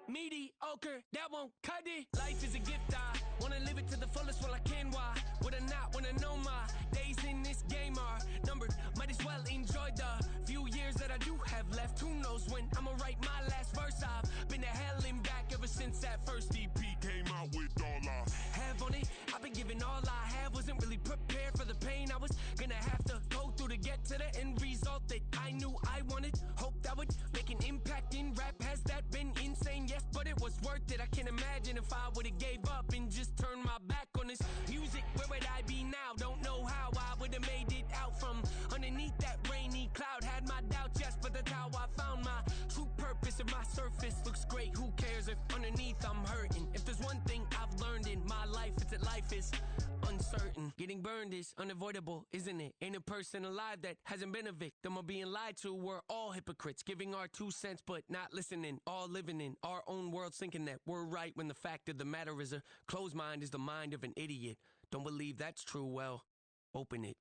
Mediocre, that won't cut it. Life is a gift, I wanna live it to the fullest while I can. Why would I not wanna know my days in this game are numbered? Might as well enjoy the few years that I do have left. Who knows when I'ma write my last verse? I've been to hell and back ever since that first EP came out with all I have on it. I've been giving all I have, wasn't really prepared for the pain I was gonna have to go through to get to the end result that I knew I wanted. Hope that would make an impact in rap. Has that been insane? Yes, but it was worth it. I can't imagine if I would've gave up and just turned my back on this music. Where would I be now? Don't know how I would've made it out from underneath that rainy cloud. Had my doubts, yes, but that's how I found my true purpose. If my surface looks great, who cares if underneath I'm hurting? If there's one thing I've learned in my life, it's that life is uncertain. Getting burned is unavoidable, isn't it? Ain't a person alive that hasn't been a victim of being lied to. We're all hypocrites, giving our 2 cents but not listening. All living in our own world, thinking that we're right when the fact of the matter is a closed mind is the mind of an idiot. Don't believe that's true? Well, open it.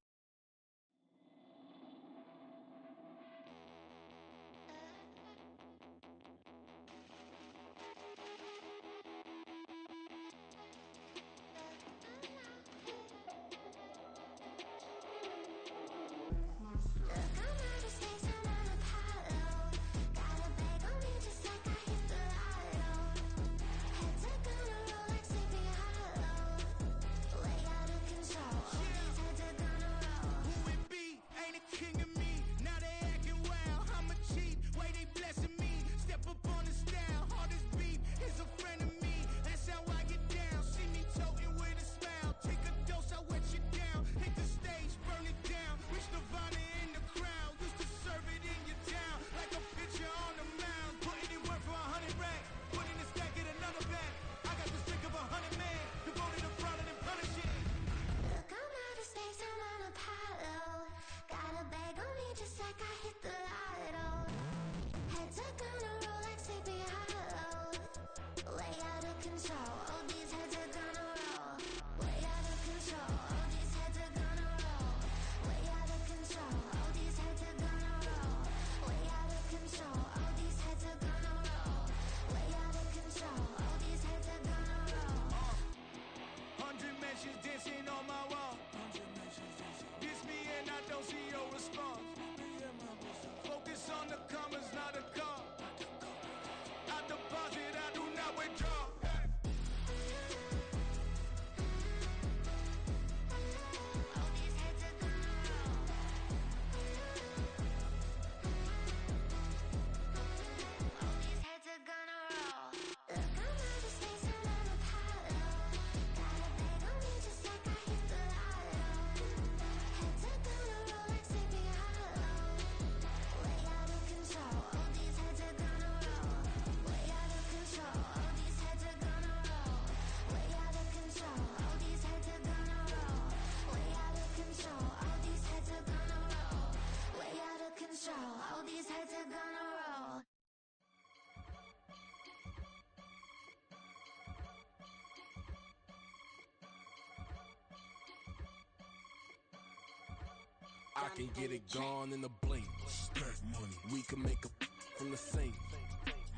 I can get it gone in a blink. Stack money. We can make a from the sink.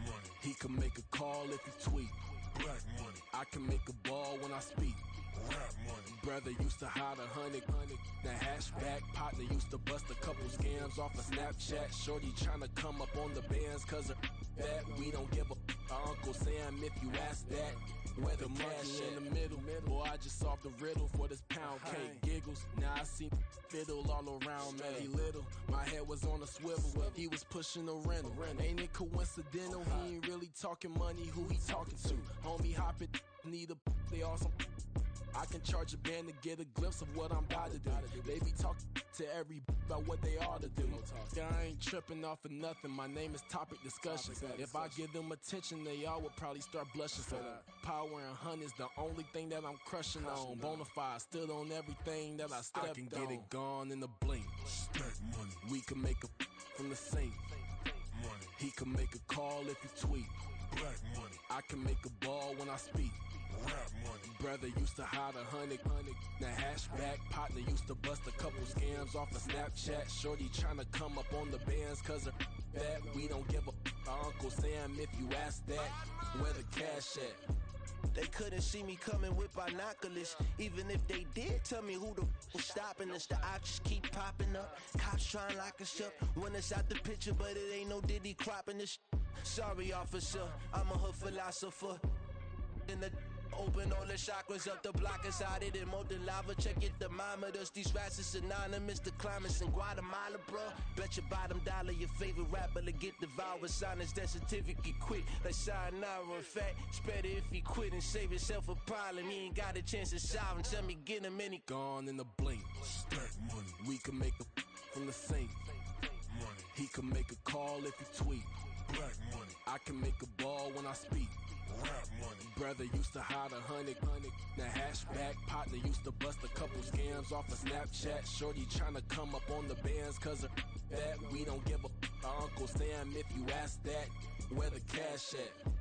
Money. He can make a call if he tweet. Black money. I can make a ball when I speak. Rap money. Brother used to hide 100. The hashback partner used to bust a couple scams off of Snapchat. Shorty tryna come up on the bands cause of that. We don't give a Uncle Sam if you ask that. Where the monkey in the middle. Boy, I just solved the riddle for this pound cake. Giggles, now I see fiddle all around, man. He little, my head was on a swivel. He was pushing a rental. Ain't it coincidental? He ain't really talking money, who he talking to? Homie, hop it, need a, they awesome. I can charge a band to get a glimpse of what I'm about to do. They be talking to every about what they ought to do. I ain't tripping off of nothing. My name is Topic Discussion. If I give them attention, they all would probably start blushing. So power and hunt is the only thing that I'm crushing on. Bonafide, stood on everything that I stepped on. I can get it gone in a blink. Stack money. We can make a from the sink. Money. He can make a call if he tweet. Black money. I can make a ball when I speak. Rap money. Brother used to hide 100. The hashback partner used to bust a couple scams off of Snapchat. Shorty tryna come up on the bands cause of that. We don't give a Uncle Sam if you ask that. Where the cash at? They couldn't see me coming with binoculars. Even if they did tell me who the was stopping us, the options keep popping up. Cops trying to lock us up when it's out the picture, but it ain't no Diddy cropping this. Sorry, officer, I'm a hood philosopher. In the open all the chakras up the block inside it and molten lava. Check your thermometers. These rats is synonymous to climates in Guatemala, bro. Bet your bottom dollar your favorite rapper to get devoured. Sign his death certificate quick. Like sayonara. In fact, it's better if he quit and save himself a problem. He ain't got a chance to solve him. Tell me get him any gone in a blink. Stack money. We can make a from the sink. Money. He can make a call if he tweet. Black money. I can make a ball when I speak. Rap money. Brother used to hide 100. The hashback partner used to bust a couple scams off of Snapchat. Shorty tryna come up on the bands cause of that. We don't give a Uncle Sam if you ask that. Where the cash at?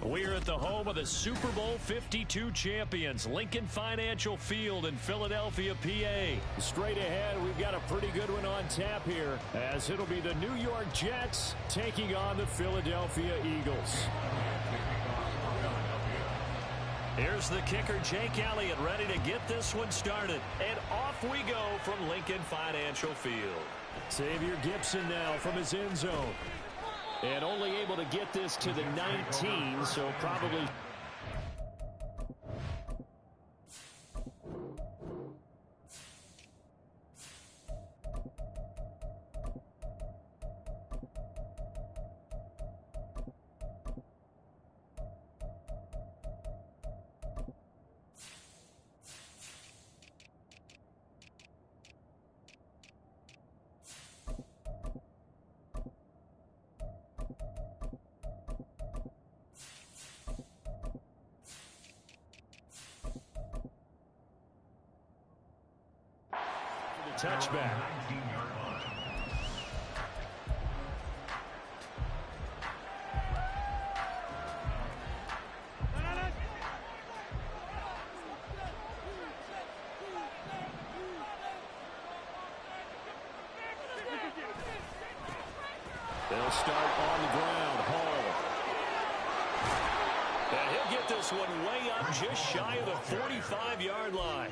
We're at the home of the Super Bowl 52 champions, Lincoln Financial Field in Philadelphia, PA. Straight ahead, we've got a pretty good one on tap here, as it'll be the New York Jets taking on the Philadelphia Eagles. Here's the kicker, Jake Elliott, ready to get this one started. And off we go from Lincoln Financial Field. Xavier Gibson now from his end zone. And only able to get this to the 19, so probably... touchback. They'll start on the ground. Hall. And he'll get this one way up just shy of the 45-yard line.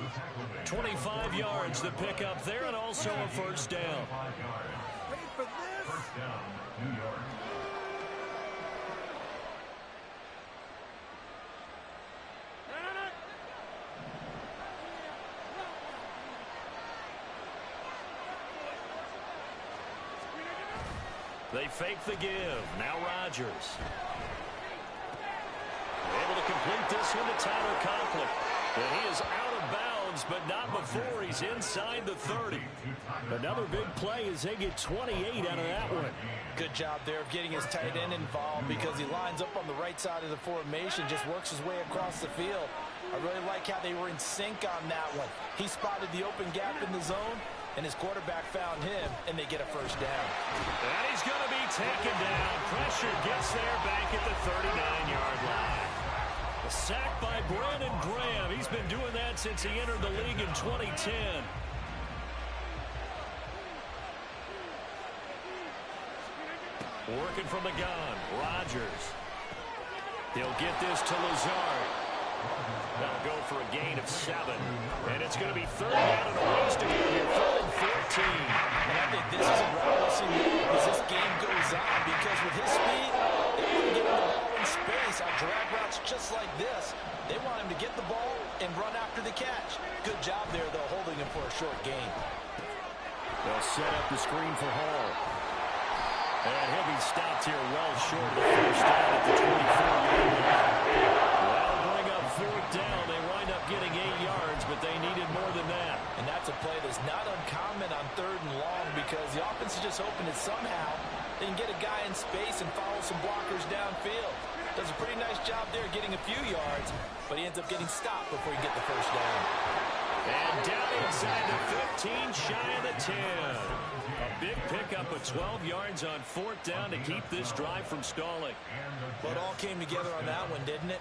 25 yards to pick up there, and also a first down. Wait for this. First down, New York. They fake the give. Now Rodgers. Able to complete this one to Tyler Conklin. And he is out of bounds, but not before he's inside the 30. Another big play as they get 28 out of that one. Good job there of getting his tight end involved because he lines up on the right side of the formation, just works his way across the field. I really like how they were in sync on that one. He spotted the open gap in the zone, and his quarterback found him, and they get a first down. And he's going to be taken down. Pressure gets there back at the 39-yard line. A sack by Brandon Graham. He's been doing that since he entered the league in 2010. Working from the gun, Rodgers. He'll get this to Lazard. That'll go for a gain of 7. And it's going to be third down and a ways to go here. Third and 14. And I think this is a route we'll see as this game goes on because with his speed, they want to get him the ball in space on drag routes just like this. They want him to get the ball and run after the catch. Good job there, though, holding him for a short gain. They'll set up the screen for Hall. And he'll be stopped here well short of the first down at the 24-yard line. That'll bring up fourth down. They wind up getting 8 yards, but they needed more than that. And that's a play that's not uncommon on third and long because the offense is just hoping that somehow they can get a guy in space and follow some blockers downfield. Does a pretty nice job there getting a few yards, but he ends up getting stopped before he gets the first down. And down inside the 15, shy of the 10. A big pickup of 12 yards on fourth down to keep this drive from stalling. Well, it all came together on that one, didn't it?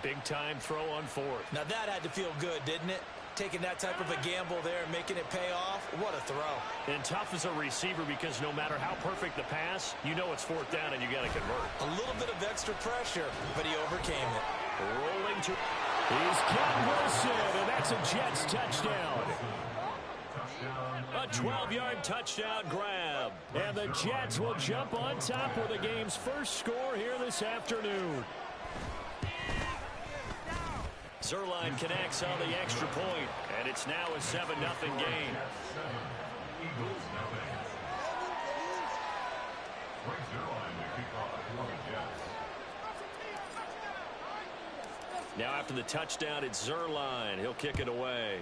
Big-time throw on fourth. Now that had to feel good, didn't it? Taking that type of a gamble there and making it pay off. What a throw. And tough as a receiver because no matter how perfect the pass, you know it's fourth down and you got to convert. A little bit of extra pressure, but he overcame it. Rolling to... He's Ken Wilson, and that's a Jets touchdown. A 12-yard touchdown grab. And the Jets will jump on top with the game's first score here this afternoon. Zerline connects on the extra point, and it's now a 7-0 game. Now after the touchdown, it's Zerline. He'll kick it away.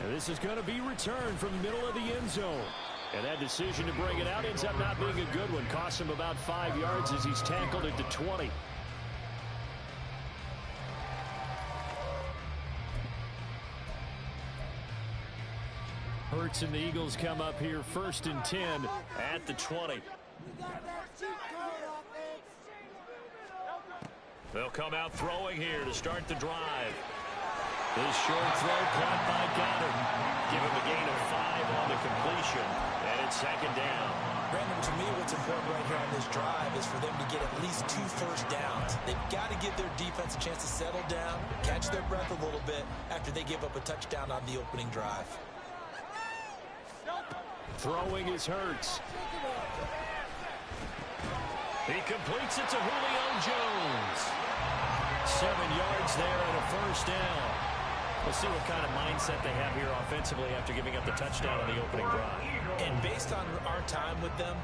And this is going to be returned from the middle of the end zone. And that decision to bring it out ends up not being a good one. Costs him about 5 yards as he's tackled at the 20. Hurts and the Eagles come up here 1st and 10 at the 20. They'll come out throwing here to start the drive. This short throw caught by Goddard. Give him a gain of 5 on the completion, and it's second down. Brandon, to me, what's important right here on this drive is for them to get at least 2 first downs. They've got to give their defense a chance to settle down, catch their breath a little bit after they give up a touchdown on the opening drive. Throwing is Hurts. He completes it to Julio Jones. 7 yards there and a first down. We'll see what kind of mindset they have here offensively after giving up the touchdown on the opening drive. And based on our time with them,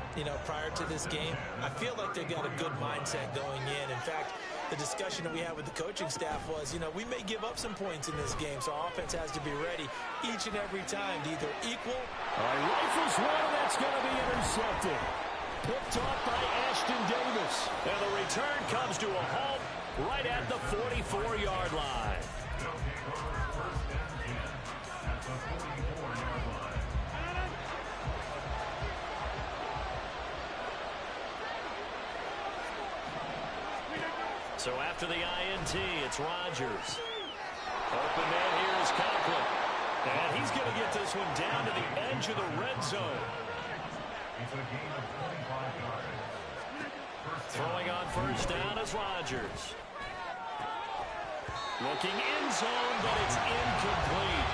prior to this game, I feel like they've got a good mindset going in. In fact, the discussion that we had with the coaching staff was, we may give up some points in this game, so our offense has to be ready each and every time to either equal. All right, rifles one, and that's going to be intercepted. Picked off by Ashton Davis. And the return comes to a halt right at the 44-yard line. So after the INT, it's Rodgers. Open man here is Conklin. And he's going to get this one down to the edge of the red zone. Throwing on first down is Rodgers. Looking end zone, but it's incomplete.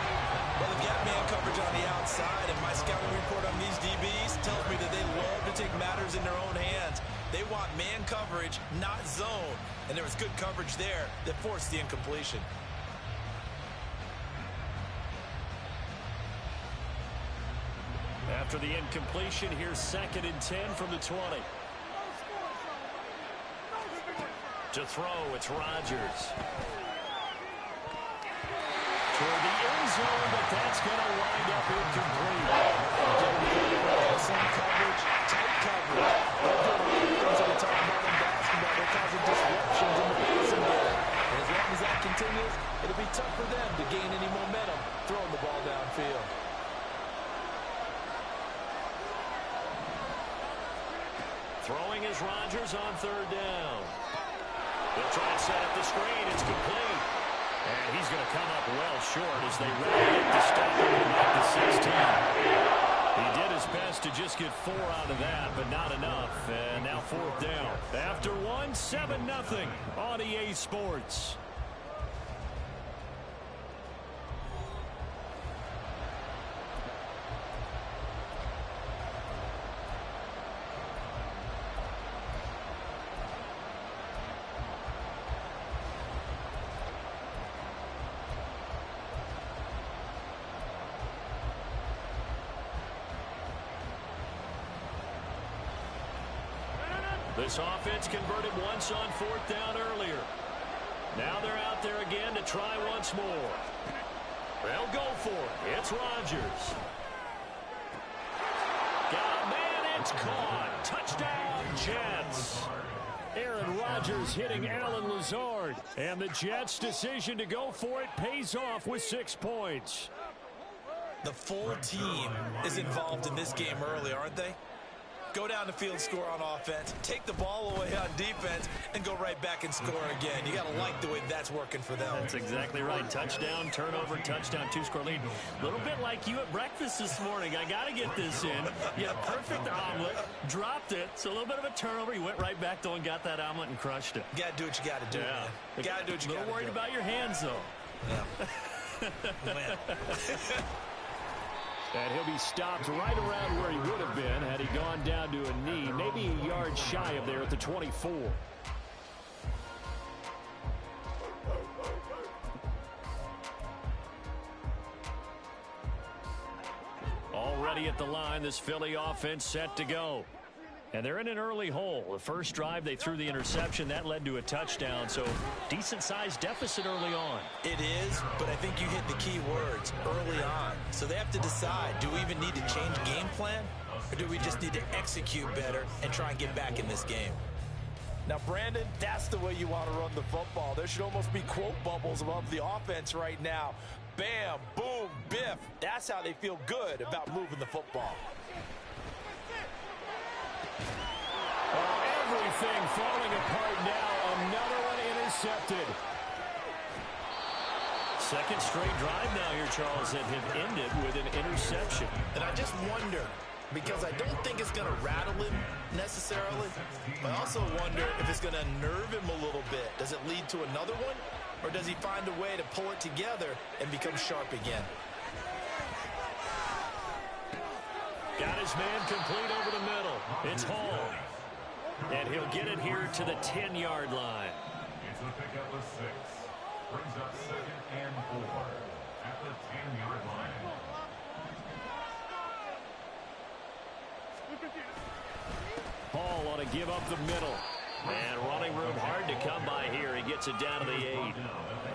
Well, they've got man coverage on the outside, and my scouting report on these DBs tells me that they love to take matters in their own hands. They want man coverage, not zone. And there was good coverage there that forced the incompletion. After the incompletion, here's 2nd and 10 from the 20. To throw, it's Rodgers. Toward the end zone, but that's going to wind up incomplete. Excellent coverage, tight coverage. They're doing a lot of things that we talk about in basketball. They're causing disruptions in the passing game. And as long as that continues, it'll be tough for them to gain any momentum throwing the ball downfield. Throwing is Rodgers on 3rd down. They'll try and set up the screen. It's complete. And he's going to come up well short as they rally up to stop him at the 16. He did his best to just get 4 out of that, but not enough. And now 4th down. After 1, 7-0 on EA Sports. This offense converted once on 4th down earlier. Now they're out there again to try once more. They'll go for it. It's Rodgers. Got a man. It's caught. Touchdown, Jets. Aaron Rodgers hitting Alan Lazard. And the Jets' decision to go for it pays off with 6 points. The full team is involved in this game early, aren't they? Go down the field, score on offense, take the ball away on defense, and go right back and score again. You got to like the way that's working for them. That's exactly right. Touchdown, turnover, touchdown, 2-score lead. A little bit like you at breakfast this morning. I got to get this in. You had a perfect omelet, dropped it. So a little bit of a turnover. You went right back, though, and got that omelet and crushed it. You got to do what you got to do, man. You got to do what you got to do. A little worried about your hands, though. Yeah. Man. And he'll be stopped right around where he would have been had he gone down to a knee, maybe a yard shy of there at the 24. Already at the line, this Philly offense set to go. And they're in an early hole. The first drive, they threw the interception. That led to a touchdown, so decent-sized deficit early on. It is, but I think you hit the key words, early on. So they have to decide, do we even need to change game plan, or do we just need to execute better and try and get back in this game? Now, Brandon, that's the way you want to run the football. There should almost be quote bubbles above the offense right now. Bam, boom, biff. That's how they feel good about moving the football. Everything falling apart now. Another one intercepted. Second straight drive now here, Charles, that have ended with an interception. And I just wonder, because I don't think it's going to rattle him necessarily, but I also wonder if it's going to nerve him a little bit. Does it lead to another one, or does he find a way to pull it together and become sharp again? Got his man complete over the middle. It's Hall. And he'll get it here to the 10-yard line. It's a pickup of 6. Brings up 2nd and 4 at the 10-yard line. Hall ought to give up the middle. And running room hard to come by here. He gets it down to the 8.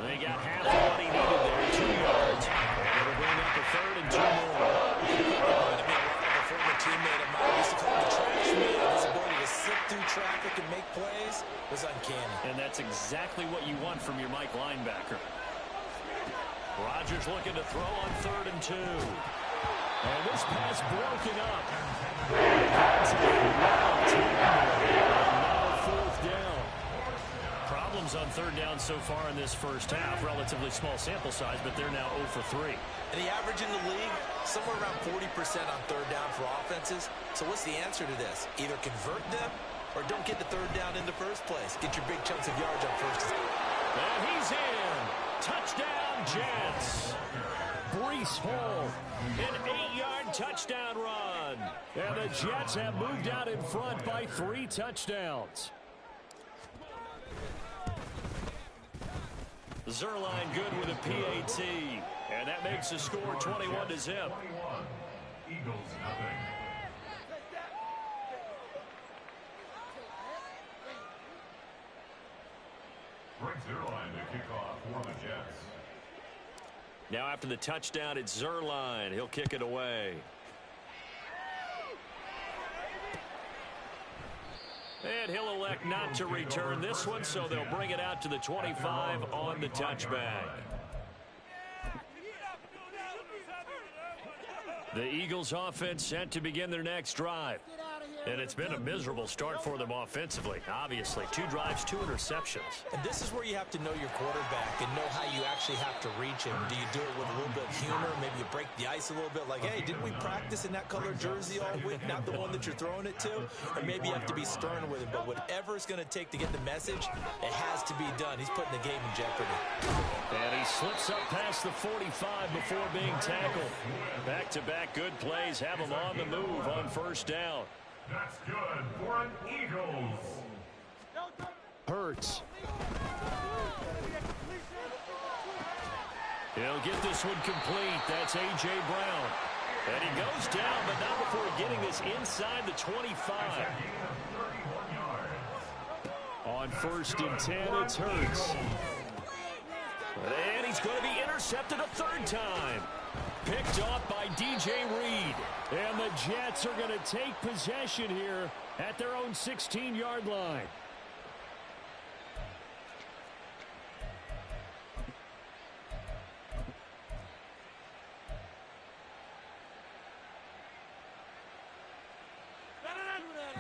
They got half of what he needed there, 2 yards. And it'll bring up the 3rd and 2 more. Former teammate of mine used to call him the trash man. His ability to sift through traffic and make plays was uncanny. And that's exactly what you want from your Mike linebacker. Rodgers looking to throw on 3rd and 2. And this pass broken up. Now 4th down. Problems on 3rd down so far in this first half. Relatively small sample size, but they're now 0 for 3. And the average in the league, somewhere around 40% on 3rd down for offenses. So what's the answer to this? Either convert them or don't get the 3rd down in the first place. Get your big chunks of yards on first. And he's in. Touchdown, Jets. Breece Hall, an 8-yard touchdown run. And the Jets have moved out in front by 3 touchdowns. Zerline good with a PAT. And that makes the score 21-0. Eagles nothing. Brings Zerline to kick off for the Jets. Now after the touchdown, it's Zerline. He'll kick it away. And he'll elect not to return this one, so they'll bring it out to the 25 on the touchback. The Eagles offense set to begin their next drive. And it's been a miserable start for them offensively, obviously. 2 drives, 2 interceptions. And this is where you have to know your quarterback and know how you actually have to reach him. Do you do it with a little bit of humor? Maybe you break the ice a little bit like, hey, didn't we practice in that color jersey all week? Not the one that you're throwing it to? Or maybe you have to be stern with him. But whatever it's going to take to get the message, it has to be done. He's putting the game in jeopardy. And he slips up past the 45 before being tackled. Back-to-back good plays have him on the move on 1st down. That's good for an Eagles. Hurts. He'll get this one complete. That's A.J. Brown. And he goes down, but not before getting this inside the 25. On 1st and 10, it's Hurts. And he's going to be intercepted a 3rd time. Picked off by DJ Reed. And the Jets are going to take possession here at their own 16-yard line.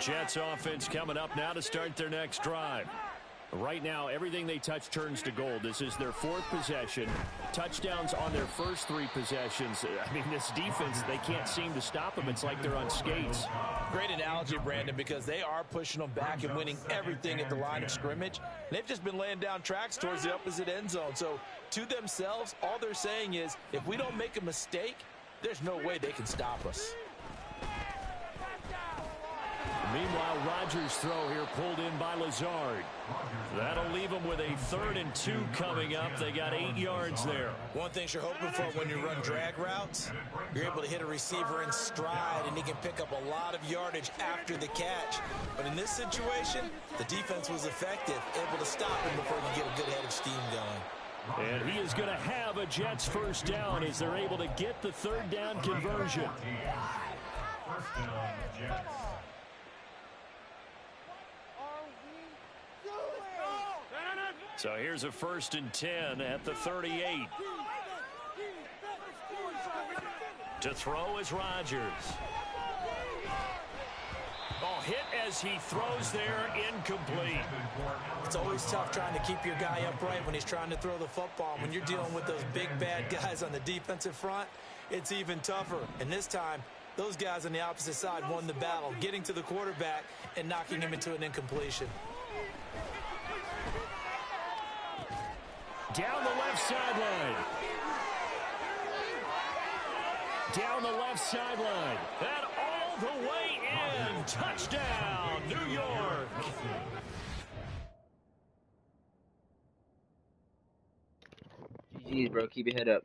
Jets offense coming up now to start their next drive. Right now, everything they touch turns to gold. This is their 4th possession. Touchdowns on their first 3 possessions. I mean, this defense, they can't seem to stop them. It's like they're on skates. Great analogy, Brandon, because they are pushing them back and winning everything at the line of scrimmage. They've just been laying down tracks towards the opposite end zone. So, to themselves, all they're saying is, if we don't make a mistake, there's no way they can stop us. Meanwhile, Rodgers' throw here pulled in by Lazard. That'll leave them with a 3rd and 2 coming up. They got 8 yards there. One thing you're hoping for when you run drag routes, you're able to hit a receiver in stride, and he can pick up a lot of yardage after the catch. But in this situation, the defense was effective, able to stop him before he can get a good head of steam going. And he is going to have a Jets 1st down as they're able to get the 3rd down conversion. 1st down, Jets. So here's a 1st and 10 at the 38. To throw is Rodgers. Oh, hit as he throws there, incomplete. It's always tough trying to keep your guy upright when he's trying to throw the football. When you're dealing with those big, bad guys on the defensive front, it's even tougher. And this time, those guys on the opposite side won the battle, getting to the quarterback and knocking him into an incompletion. Down the left sideline. Down the left sideline. And all the way in. Touchdown, New York. GG's, bro. Keep your head up.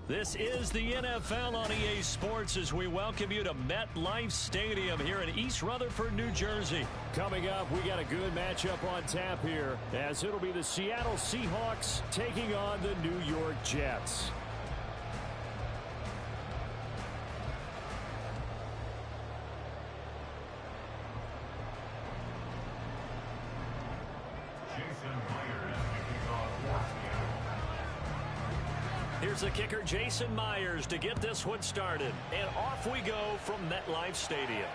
This is the NFL on EA Sports as we welcome you to MetLife Stadium here in East Rutherford, New Jersey. Coming up, we got a good matchup on tap here as it'll be the Seattle Seahawks taking on the New York Jets. Here's the kicker, Jason Myers, to get this one started. And off we go from MetLife Stadium.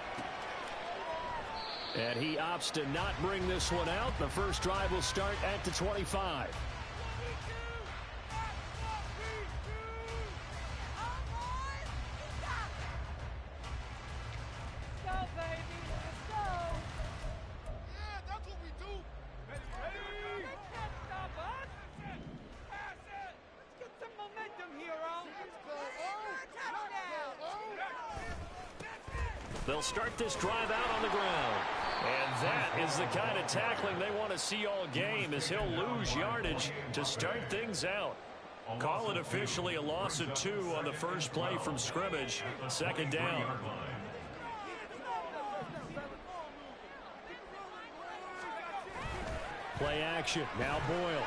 And he opts to not bring this one out. The first drive will start at the 25. They'll start this drive out on the ground. And that is the kind of tackling they want to see all game as he'll lose yardage to start things out. Call it officially a loss of 2 on the first play from scrimmage. Second down. Play action. Now Boyle.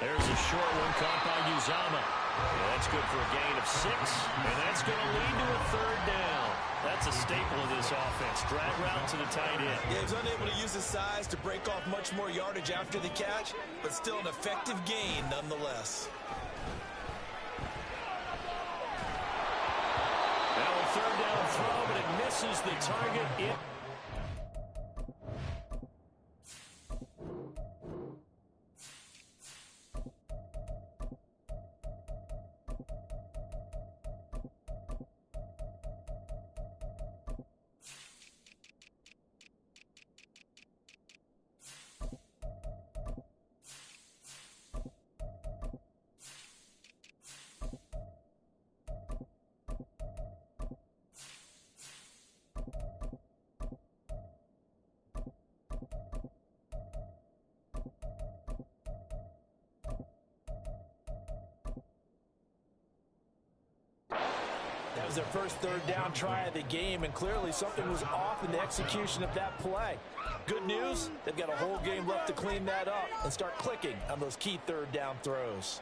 There's a short one caught by Uzama. Yeah, that's good for a gain of 6, and that's going to lead to a third down. That's a staple of this offense. Drag route to the tight end. Yeah, he was unable to use his size to break off much more yardage after the catch, but still an effective gain nonetheless. Now a third down throw, but it misses the target. That was their first third down try of the game, and clearly something was off in the execution of that play. Good news, they've got a whole game left to clean that up and start clicking on those key third down throws.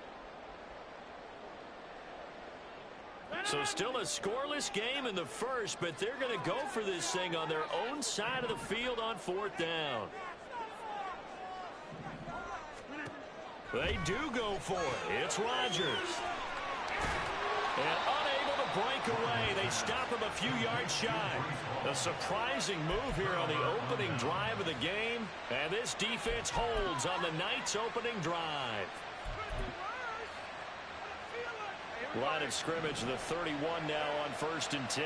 So still a scoreless game in the first, but they're going to go for this thing on their own side of the field on fourth down. They do go for it. It's Rodgers. And unable to break away. They stop him a few yards shy. A surprising move here on the opening drive of the game. And this defense holds on the night's opening drive. Line of scrimmage, the 31 now on 1st and 10.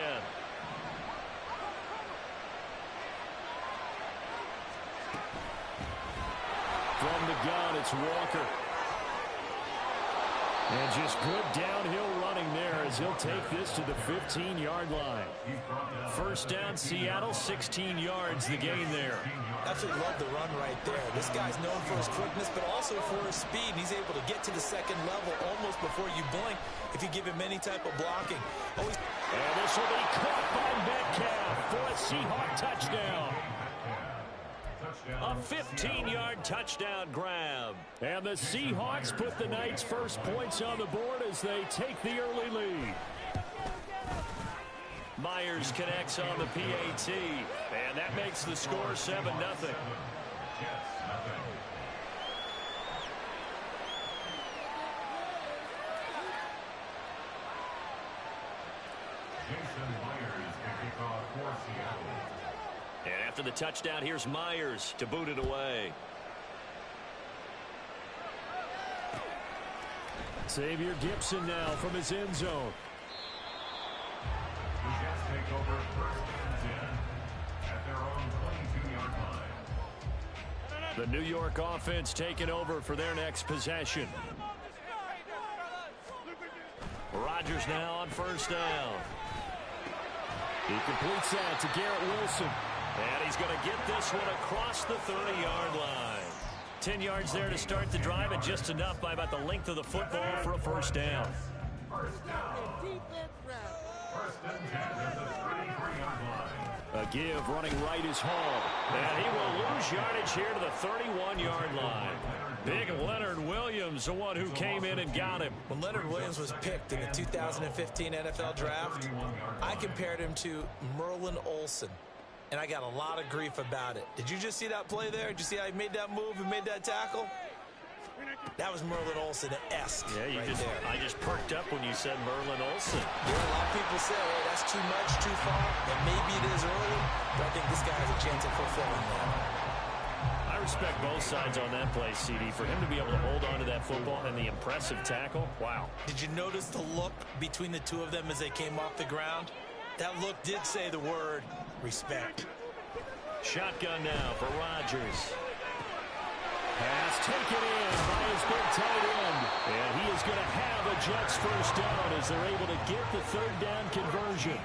From the gun, it's Walker. And just good downhill running there as he'll take this to the 15-yard line. First down, Seattle, 16 yards the gain there. Absolutely love the run right there. This guy's known for his quickness, but also for his speed. He's able to get to the second level almost before you blink if you give him any type of blocking. And this will be caught by Metcalf for a Seahawk touchdown. A 15-yard touchdown grab. And the Seahawks put the Knights' first points on the board as they take the early lead. Myers connects on the PAT, and that makes the score 7-0. And after the touchdown, here's Myers to boot it away. Xavier Gibson now from his end zone. The Jets take over 1st and 10 at their own 22-yard line. The New York offense taking over for their next possession. Rodgers now on 1st down. He completes that to Garrett Wilson. And he's going to get this one across the 30-yard line. 10 yards there to start the drive, and just enough by about the length of the football for a first down. First down. 1st and 10 at the 33-yard line. A give running right is Hall. And he will lose yardage here to the 31-yard line. Big Leonard Williams, the one who came in and got him. When Leonard Williams was picked in the 2015 NFL Draft, I compared him to Merlin Olsen. And I got a lot of grief about it. Did you just see that play there? Did you see how he made that move and made that tackle? That was Merlin Olsen-esque. Yeah, I just perked up when you said Merlin Olsen. Yeah, a lot of people say, hey, that's too much, too far, and maybe it is early, but I think this guy has a chance of fulfilling that. I respect both sides on that play, CD. For him to be able to hold on to that football and the impressive tackle, wow. Did you notice the look between the two of them as they came off the ground? That look did say the word respect. Shotgun now for Rodgers. Pass taken in by his big tight end. And he is going to have a Jets first down as they're able to get the 3rd down conversion.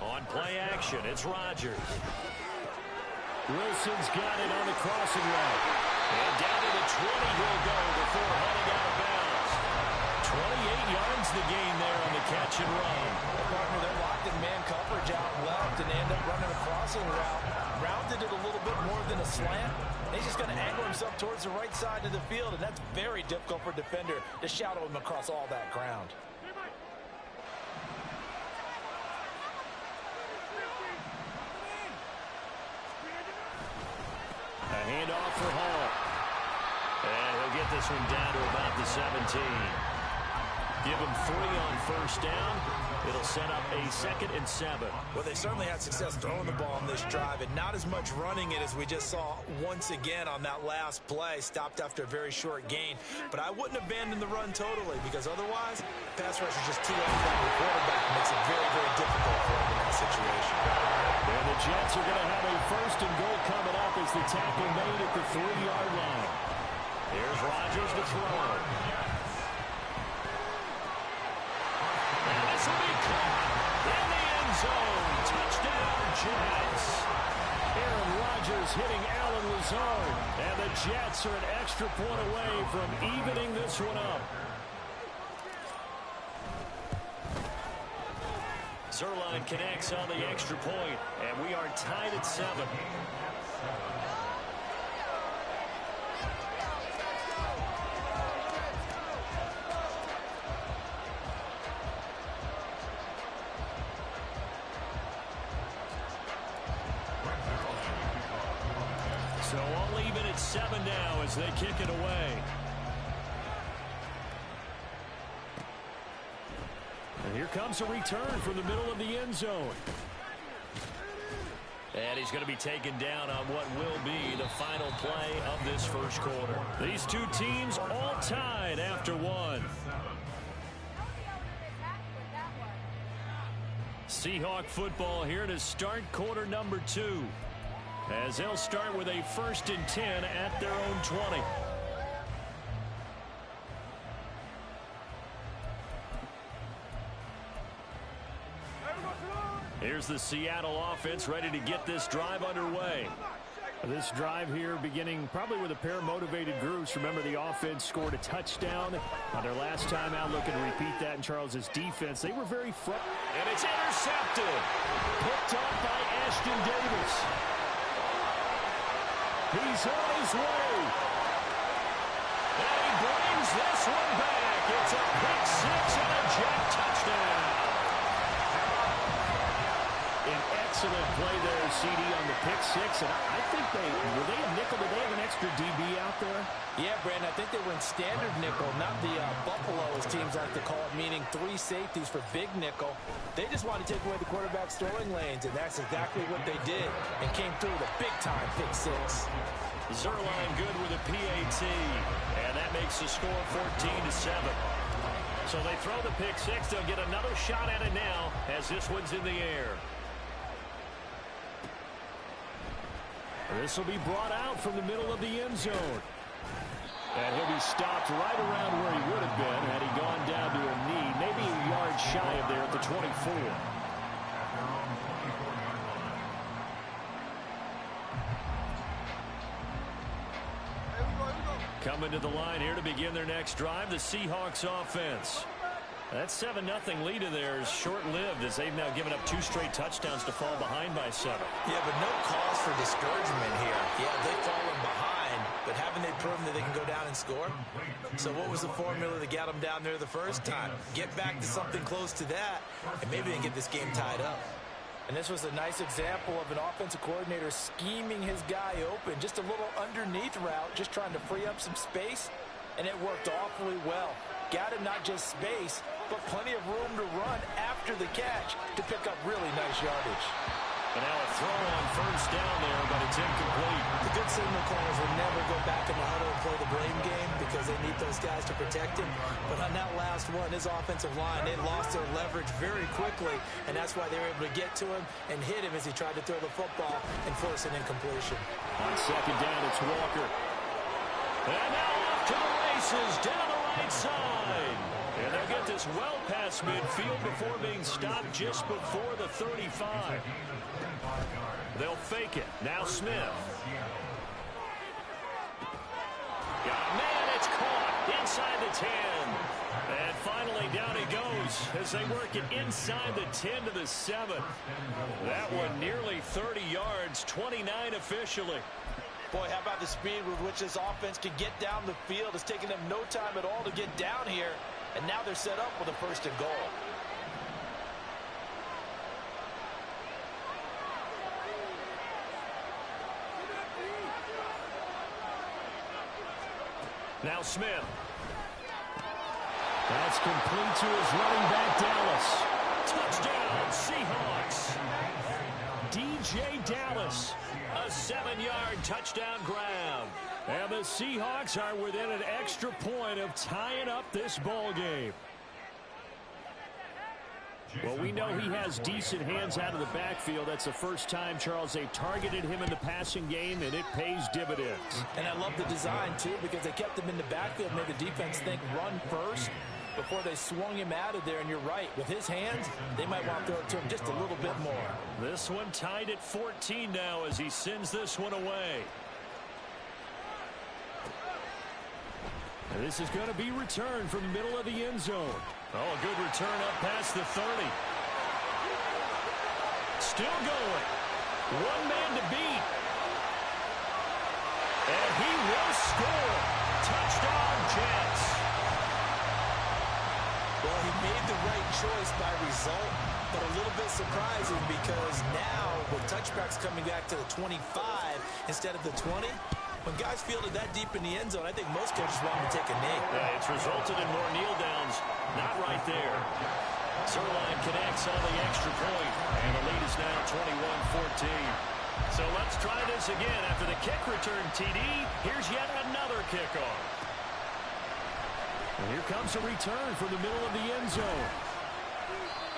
On play action, it's Rodgers. Wilson's got it on the crossing route. And down to the 20 he'll go before heading out of bounds. 28 yards the gain there on the catch and run. Partner, they're locked in man coverage out left, and they end up running a crossing route. Rounded it a little bit more than a slant. He's just going to angle himself towards the right side of the field, and that's very difficult for a defender to shadow him across all that ground. A handoff for Hall. And he'll get this one down to about the 17. Give him 3 on 1st down. It'll set up a 2nd and 7. Well, they certainly had success throwing the ball on this drive, and not as much running it as we just saw once again on that last play. Stopped after a very short gain. But I wouldn't abandon the run totally, because otherwise, pass rush is just too long the quarterback. Makes it very, very difficult for him in that situation. And the Jets are going to have a 1st and goal coming up as the tackle made at the 3-yard line. Here's Rodgers to throw. And this will be caught in the end zone. Touchdown, Jets. Aaron Rodgers hitting Allen Lazard. And the Jets are an extra point away from evening this one up. Zerline connects on the extra point, and we are tied at 7. So all even at 7 now as they kick it away. And here comes a return from the middle of the end zone. And he's going to be taken down on what will be the final play of this first quarter. These two teams all tied after one. Seahawk football here to start quarter number 2. As they'll start with a 1st and 10 at their own 20. Here's the Seattle offense ready to get this drive underway. This drive here beginning probably with a pair of motivated groups. Remember, the offense scored a touchdown on their last time out. Looking to repeat that in Charles's defense. They were very front. And it's intercepted. Picked up by Ashton Davis. He's on his way. And he brings this one back. It's a pick six and a Jet touchdown. An excellent play there, CD, on the pick six. And I think were they a nickel? Did they have an extra DB out there? Yeah, Brandon, I think they went standard nickel, not the Buffalo, as teams like to call it, meaning 3 safeties for big nickel. They just wanted to take away the quarterback's throwing lanes, and that's exactly what they did, and came through with a big-time pick six. Zerline good with a PAT, and that makes the score 14-7. So they throw the pick six. They'll get another shot at it now as this one's in the air. This will be brought out from the middle of the end zone. And he'll be stopped right around where he would have been had he gone down to a knee, maybe a yard shy of there at the 24. Coming to the line here to begin their next drive, the Seahawks offense. That 7-0 lead of theirs short-lived as they've now given up 2 straight touchdowns to fall behind by 7. Yeah, but no cause for discouragement here. Yeah, they've fallen behind, but haven't they proven that they can go down and score? So what was the formula that got them down there the first time? Get back to something close to that, and maybe they can get this game tied up. And this was a nice example of an offensive coordinator scheming his guy open. Just a little underneath route, just trying to free up some space, and it worked awfully well. Got him not just space, but plenty of room to run after the catch to pick up really nice yardage. And now a throw on first down there, but it's incomplete. The good signal callers will never go back in the huddle and play the blame game because they need those guys to protect him. But on that last one, his offensive line, they lost their leverage very quickly, and that's why they were able to get to him and hit him as he tried to throw the football and force an incompletion. On second down, it's Walker. And now off to the races, down the right side. And they'll get this well past midfield before being stopped just before the 35. They'll fake it. Now Smith. Got a man, it's caught inside the 10. And finally down he goes as they work it inside the 10 to the 7. That one nearly 30 yards, 29 officially. Boy, how about the speed with which this offense can get down the field? It's taken them no time at all to get down here. And now they're set up with a 1st and goal. Now Smith. That's complete to his running back, Dallas. Touchdown, Seahawks. DJ Dallas. A 7-yard touchdown grab. And the Seahawks are within an extra point of tying up this ball game. Well, we know he has decent hands out of the backfield. That's the first time, Charles, they've targeted him in the passing game, and it pays dividends. And I love the design, too, because they kept him in the backfield, made the defense think run first before they swung him out of there. And you're right, with his hands, they might want to throw it to him just a little bit more. This one tied at 14 now as he sends this one away. And this is going to be returned from the middle of the end zone. Oh, a good return up past the 30. Still going. One man to beat. And he will score. Touchdown, Jets. Well, he made the right choice by result, but a little bit surprising because now with touchbacks coming back to the 25 instead of the 20, when guys fielded that deep in the end zone, I think most coaches want him to take a knee. Yeah, it's resulted in more kneel downs. Not right there. Zerline connects on the extra point, and the lead is now 21-14. So let's try this again. After the kick return TD, here's yet another kickoff. And here comes a return from the middle of the end zone.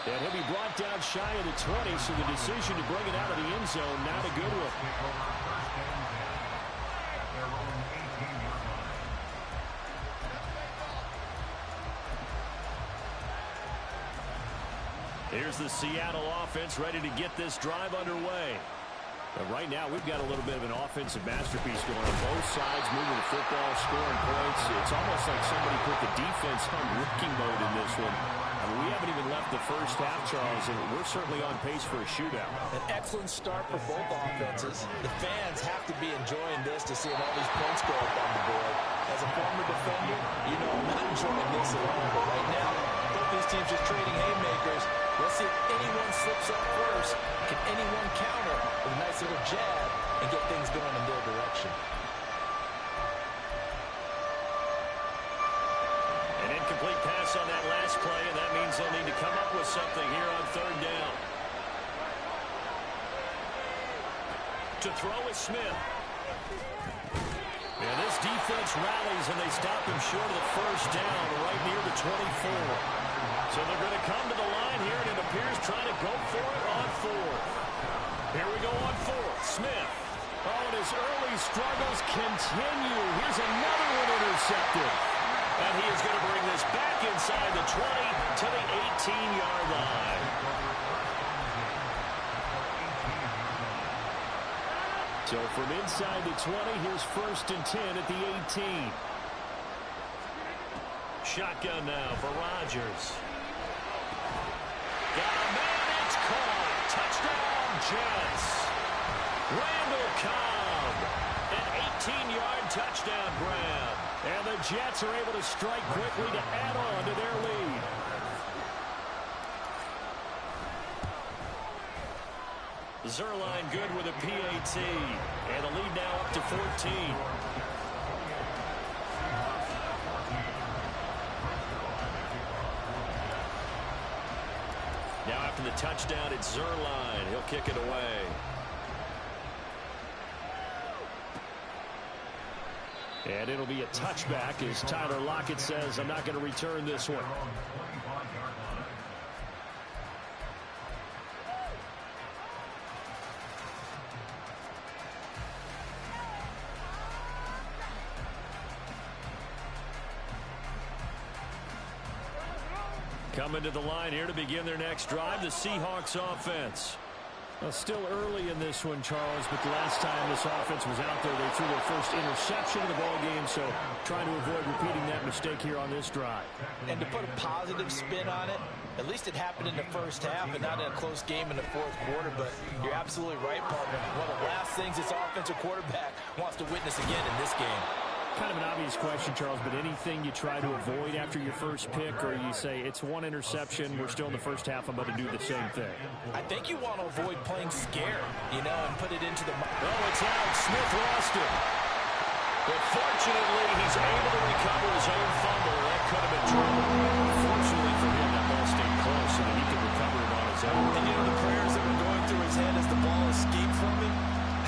And he'll be brought down shy of the 20, so the decision to bring it out of the end zone, not a good one. Here's the Seattle offense ready to get this drive underway. But right now, we've got a little bit of an offensive masterpiece going on both sides, moving the football, scoring points. It's almost like somebody put the defense on rookie mode in this one. I mean, we haven't even left the first half, Charles, and we're certainly on pace for a shootout. An excellent start for both offenses. The fans have to be enjoying this to see all these points go up on the board. As a former defender, you know I'm not enjoying this at all. But right now, both these teams just trading haymakers. Let's see if anyone slips up first. Can anyone counter with a nice little jab and get things going in their direction? An incomplete pass on that last play, and that means they'll need to come up with something here on third down. To throw is Smith. And this defense rallies, and they stop him short of the first down, right near the 24. So they're going to come to the line here, and it appears trying to go for it on fourth. Here we go on fourth. Smith. Oh, and his early struggles continue. Here's another one intercepted. And he is going to bring this back inside the 20 to the 18-yard line. So from inside the 20, here's 1st and 10 at the 18. Shotgun now for Rodgers. Got a man, it's caught. Touchdown, Jets. Randall Cobb. An 18-yard touchdown grab. And the Jets are able to strike quickly to add on to their lead. Zerline good with a PAT. And the lead now up to 14. Now after the touchdown, it's Zerline. He'll kick it away. And it'll be a touchback as Tyler Lockett says, I'm not going to return this one. Coming to the line here to begin their next drive, the Seahawks offense. Well, still early in this one, Charles, but the last time this offense was out there, they threw their first interception of the ball game, so trying to avoid repeating that mistake here on this drive. And to put a positive spin on it, at least it happened in the first half and not in a close game in the fourth quarter, but you're absolutely right, partner. One of the last things this offensive quarterback wants to witness again in this game. Kind of an obvious question, Charles, but anything you try to avoid after your first pick, or you say it's one interception, we're still in the first half, I'm going to do the same thing? I think you want to avoid playing scared, you know, and put it into the... Oh, it's out. Smith lost it. But fortunately, he's able to recover his own fumble. That could have been trouble. Fortunately for him, that ball stayed close, so that he could recover it on his own. And you know the prayers that were going through his head as the ball escaped from him?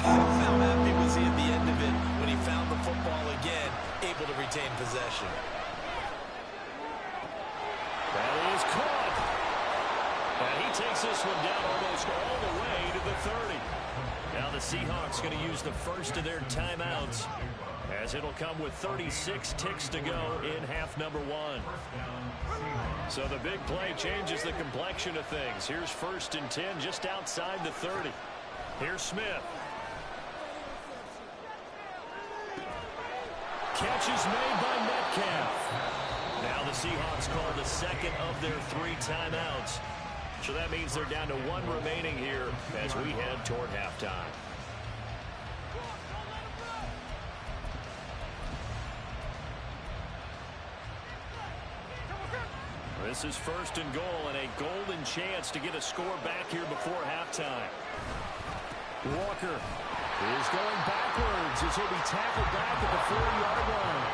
How happy was he at the end of it when he found the football again, able to retain possession? That is caught. And he takes this one down almost all the way to the 30. Now the Seahawks going to use the first of their timeouts, as it'll come with 36 ticks to go in half number one. So the big play changes the complexion of things. Here's 1st and 10 just outside the 30. Here's Smith. Catch is made by Metcalf. Now the Seahawks call the second of their 3 timeouts. So that means they're down to 1 remaining here as we head toward halftime. This is 1st and goal and a golden chance to get a score back here before halftime. Walker is going backwards as he'll be tackled back at the 4-yard line.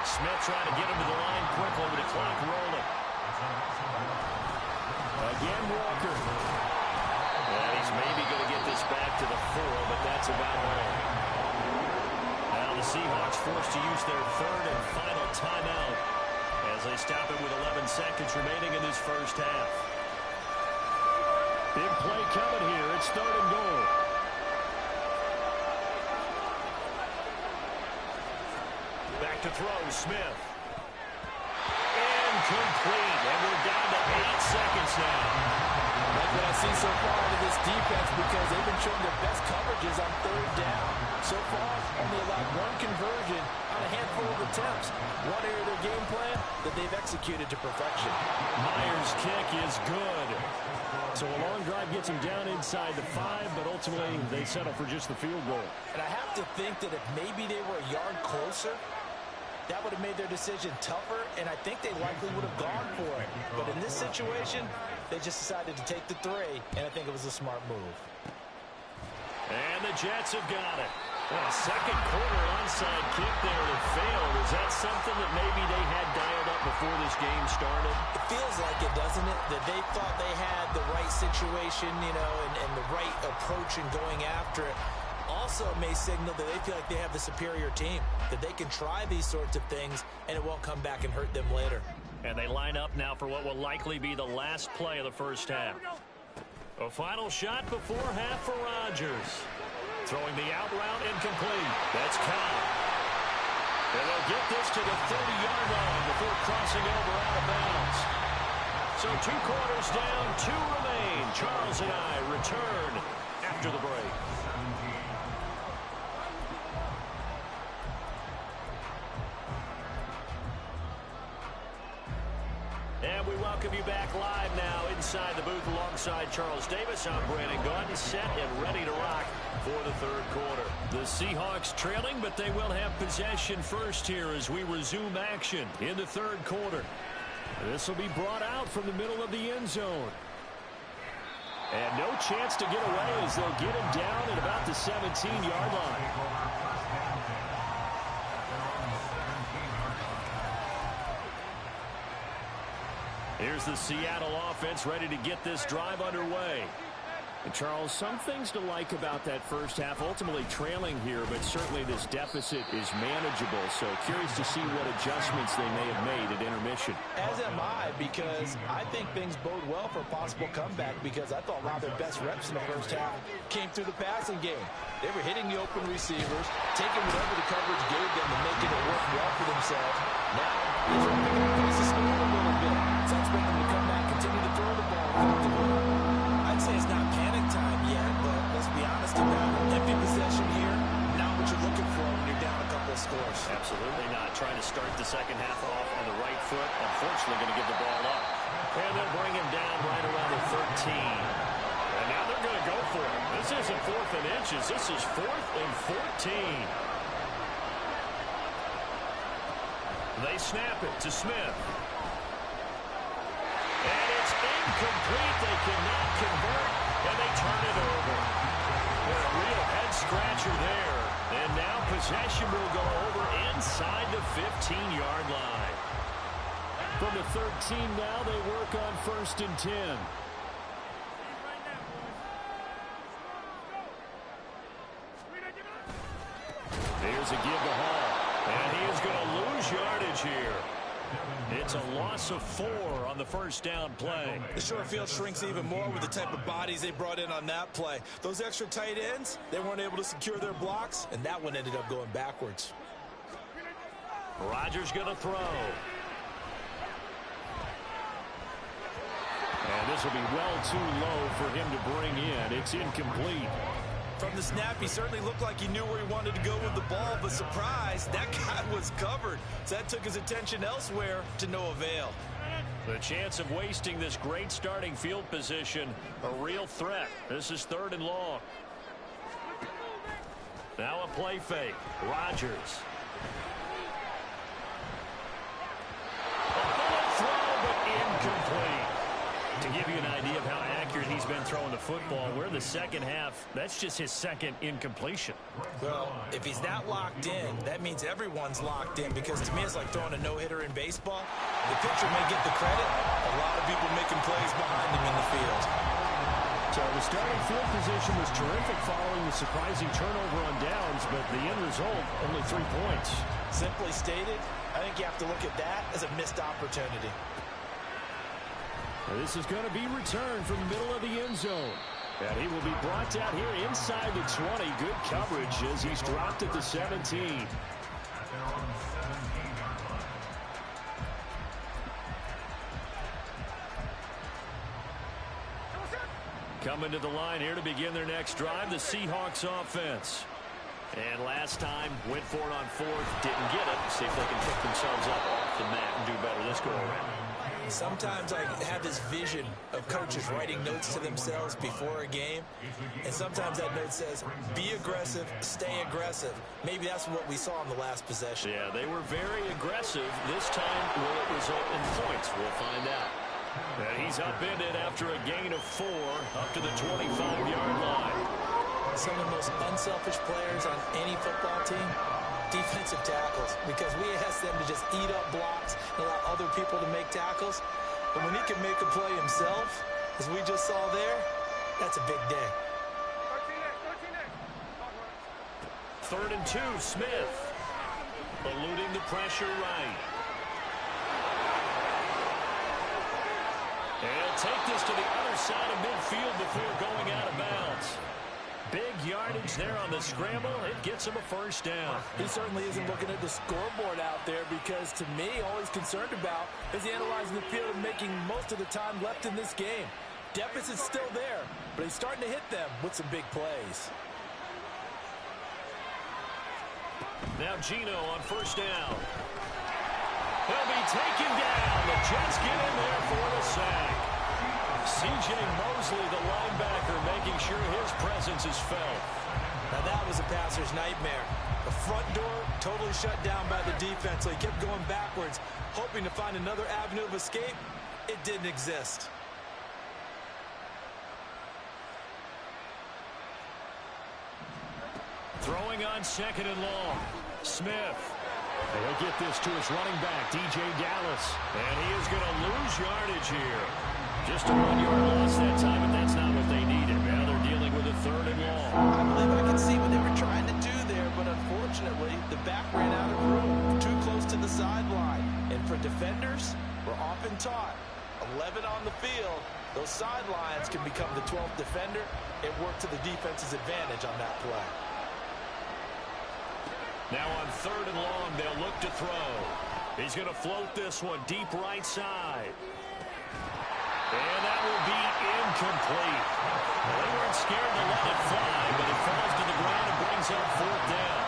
Smith trying to get him to the line quickly with the clock rolling. Again, Walker. And he's maybe going to get this back to the 4, but gets it right home. Now the Seahawks forced to use their third and final timeout as they stop it with 11 seconds remaining in this first half. Big play coming here. It's third and goal. Back to throw, Smith. Incomplete, and we're down to 8 seconds now. Like what I see so far out of this defense, because they've been showing their best coverages on third down. So far, only allowed one conversion on a handful of attempts. One area of their game plan that they've executed to perfection. Myers' kick is good. So a long drive gets him down inside the 5, but ultimately they settle for just the field goal. And I have to think that if maybe they were a yard closer, that would have made their decision tougher, and I think they likely would have gone for it. But in this situation, they just decided to take the 3, and I think it was a smart move. And the Jets have got it. Well, second quarter onside kick there that failed. Is that something that maybe they had dialed up before this game started? It feels like it, doesn't it? That they thought they had the right situation, you know, and the right approach in going after it. Also may signal that they feel like they have the superior team, that they can try these sorts of things and it won't come back and hurt them later. And they line up now for what will likely be the last play of the first half. A final shot before half for Rodgers. Throwing the out route incomplete. That's Cobb. And they'll get this to the 30-yard line before crossing over out of bounds. So 2 quarters down, 2 remain. Charles and I return after the break. And we welcome you back live now inside the booth alongside Charles Davis. I'm Brandon Gaudin, set and ready to rock for the third quarter. The Seahawks trailing, but they will have possession first here as we resume action in the third quarter. This will be brought out from the middle of the end zone. And no chance to get away as they'll get him down at about the 17-yard line. Here's the Seattle offense ready to get this drive underway. And Charles, some things to like about that first half, ultimately trailing here, but certainly this deficit is manageable. So curious to see what adjustments they may have made at intermission. As am I, because I think things bode well for a possible comeback, because I thought a lot of their best reps in the first half came through the passing game. They were hitting the open receivers, taking whatever the coverage gave them and making it work well for themselves. Now, they're picking up pace of score a little bit. So I expect them to come back, continue to throw the ball effectively. I'd say it's not panic time yet, but let's be honest about it. Empty possession here, not what you're looking for when you're down a couple of scores. Absolutely not. Trying to start the second half off on the right foot. Unfortunately, going to give the ball up. And they'll bring him down right around the 13. And now they're going to go for it. This isn't 4th and inches. This is 4th and 14. They snap it to Smith. And it's incomplete. They cannot convert, and they turn it over. A real head-scratcher there. And now possession will go over inside the 15-yard line. From the 13 now, they work on 1st and 10. Here's a give to Hall. And he is going to lose yardage here. It's a loss of 4 on the first down play. The short field shrinks even more with the type of bodies they brought in on that play. Those extra tight ends, they weren't able to secure their blocks, and that one ended up going backwards. Rodgers going to throw. And this will be well too low for him to bring in. It's incomplete. From the snap, he certainly looked like he knew where he wanted to go with the ball, but surprise, that guy was covered. So that took his attention elsewhere to no avail. The chance of wasting this great starting field position, a real threat. This is 3rd and long. Now a play fake. Rodgers. A bullet throw, but incomplete. To give you an idea of how accurate he's been throwing the football, we're in the second half. That's just his second incompletion. Well, if he's that locked in, that means everyone's locked in, because to me it's like throwing a no-hitter in baseball. The pitcher may get the credit, a lot of people making plays behind him in the field. To So the starting field position was terrific following the surprising turnover on downs, but the end result, only 3 points. Simply stated, I think you have to look at that as a missed opportunity. This is going to be returned from the middle of the end zone. And he will be brought down here inside the 20. Good coverage as he's dropped at the 17. Coming to the line here to begin their next drive, the Seahawks offense. And last time, went for it on fourth, didn't get it. See if they can pick themselves up off the mat and do better this go around. Sometimes I have this vision of coaches writing notes to themselves before a game, and sometimes that note says, be aggressive, stay aggressive. Maybe that's what we saw in the last possession. Yeah, they were very aggressive. This time, will it result in points? We'll find out. And he's upended after a gain of 4 up to the 25-yard line. Some of the most unselfish players on any football team, defensive tackles, because we ask them to just eat up blocks and allow other people to make tackles. But when he can make a play himself, as we just saw there, that's a big day. 3rd and 2, Smith. Eluding the pressure right. And he'll take this to the other side of midfield before going out of bounds. Big yardage there on the scramble. It gets him a first down. He certainly isn't looking at the scoreboard out there because, to me, all he's concerned about is analyzing the field and making most of the time left in this game. Deficit's still there, but he's starting to hit them with some big plays. Now Gino on first down. He'll be taken down. The Jets get in there for the sack. C.J. Mosley, the linebacker, making sure his presence is felt. Now that was a passer's nightmare. The front door totally shut down by the defense, so he kept going backwards, hoping to find another avenue of escape. It didn't exist. Throwing on 2nd and long. Smith. And he'll get this to his running back, D.J. Dallas. And he is going to lose yardage here. Just a 1-yard loss that time, but that's not what they needed. Now they're dealing with a 3rd and long. I believe I can see what they were trying to do there, but unfortunately, the back ran out of room, too close to the sideline. And for defenders, we're often taught, 11 on the field, those sidelines can become the 12th defender. It worked to the defense's advantage on that play. Now on 3rd and long, they'll look to throw. He's going to float this one deep right side. And that will be incomplete. Well, they weren't scared to let it fly, but it falls to the ground and brings up 4th down.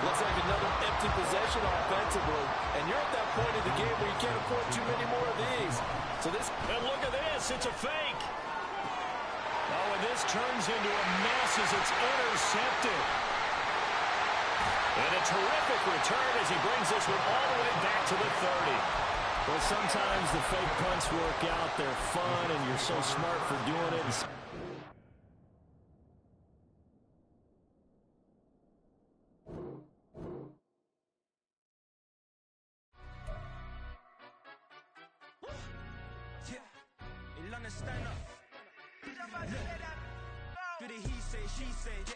Looks like another empty possession offensively. And you're at that point in the game where you can't afford too many more of these. So this... And look at this. It's a fake. Oh, and this turns into a mess as it's intercepted. And a terrific return as he brings this one all the way back to the 30. Well, sometimes the fake punts work out. They're fun, and you're so smart for doing it. Stand up. Do the he say, she say.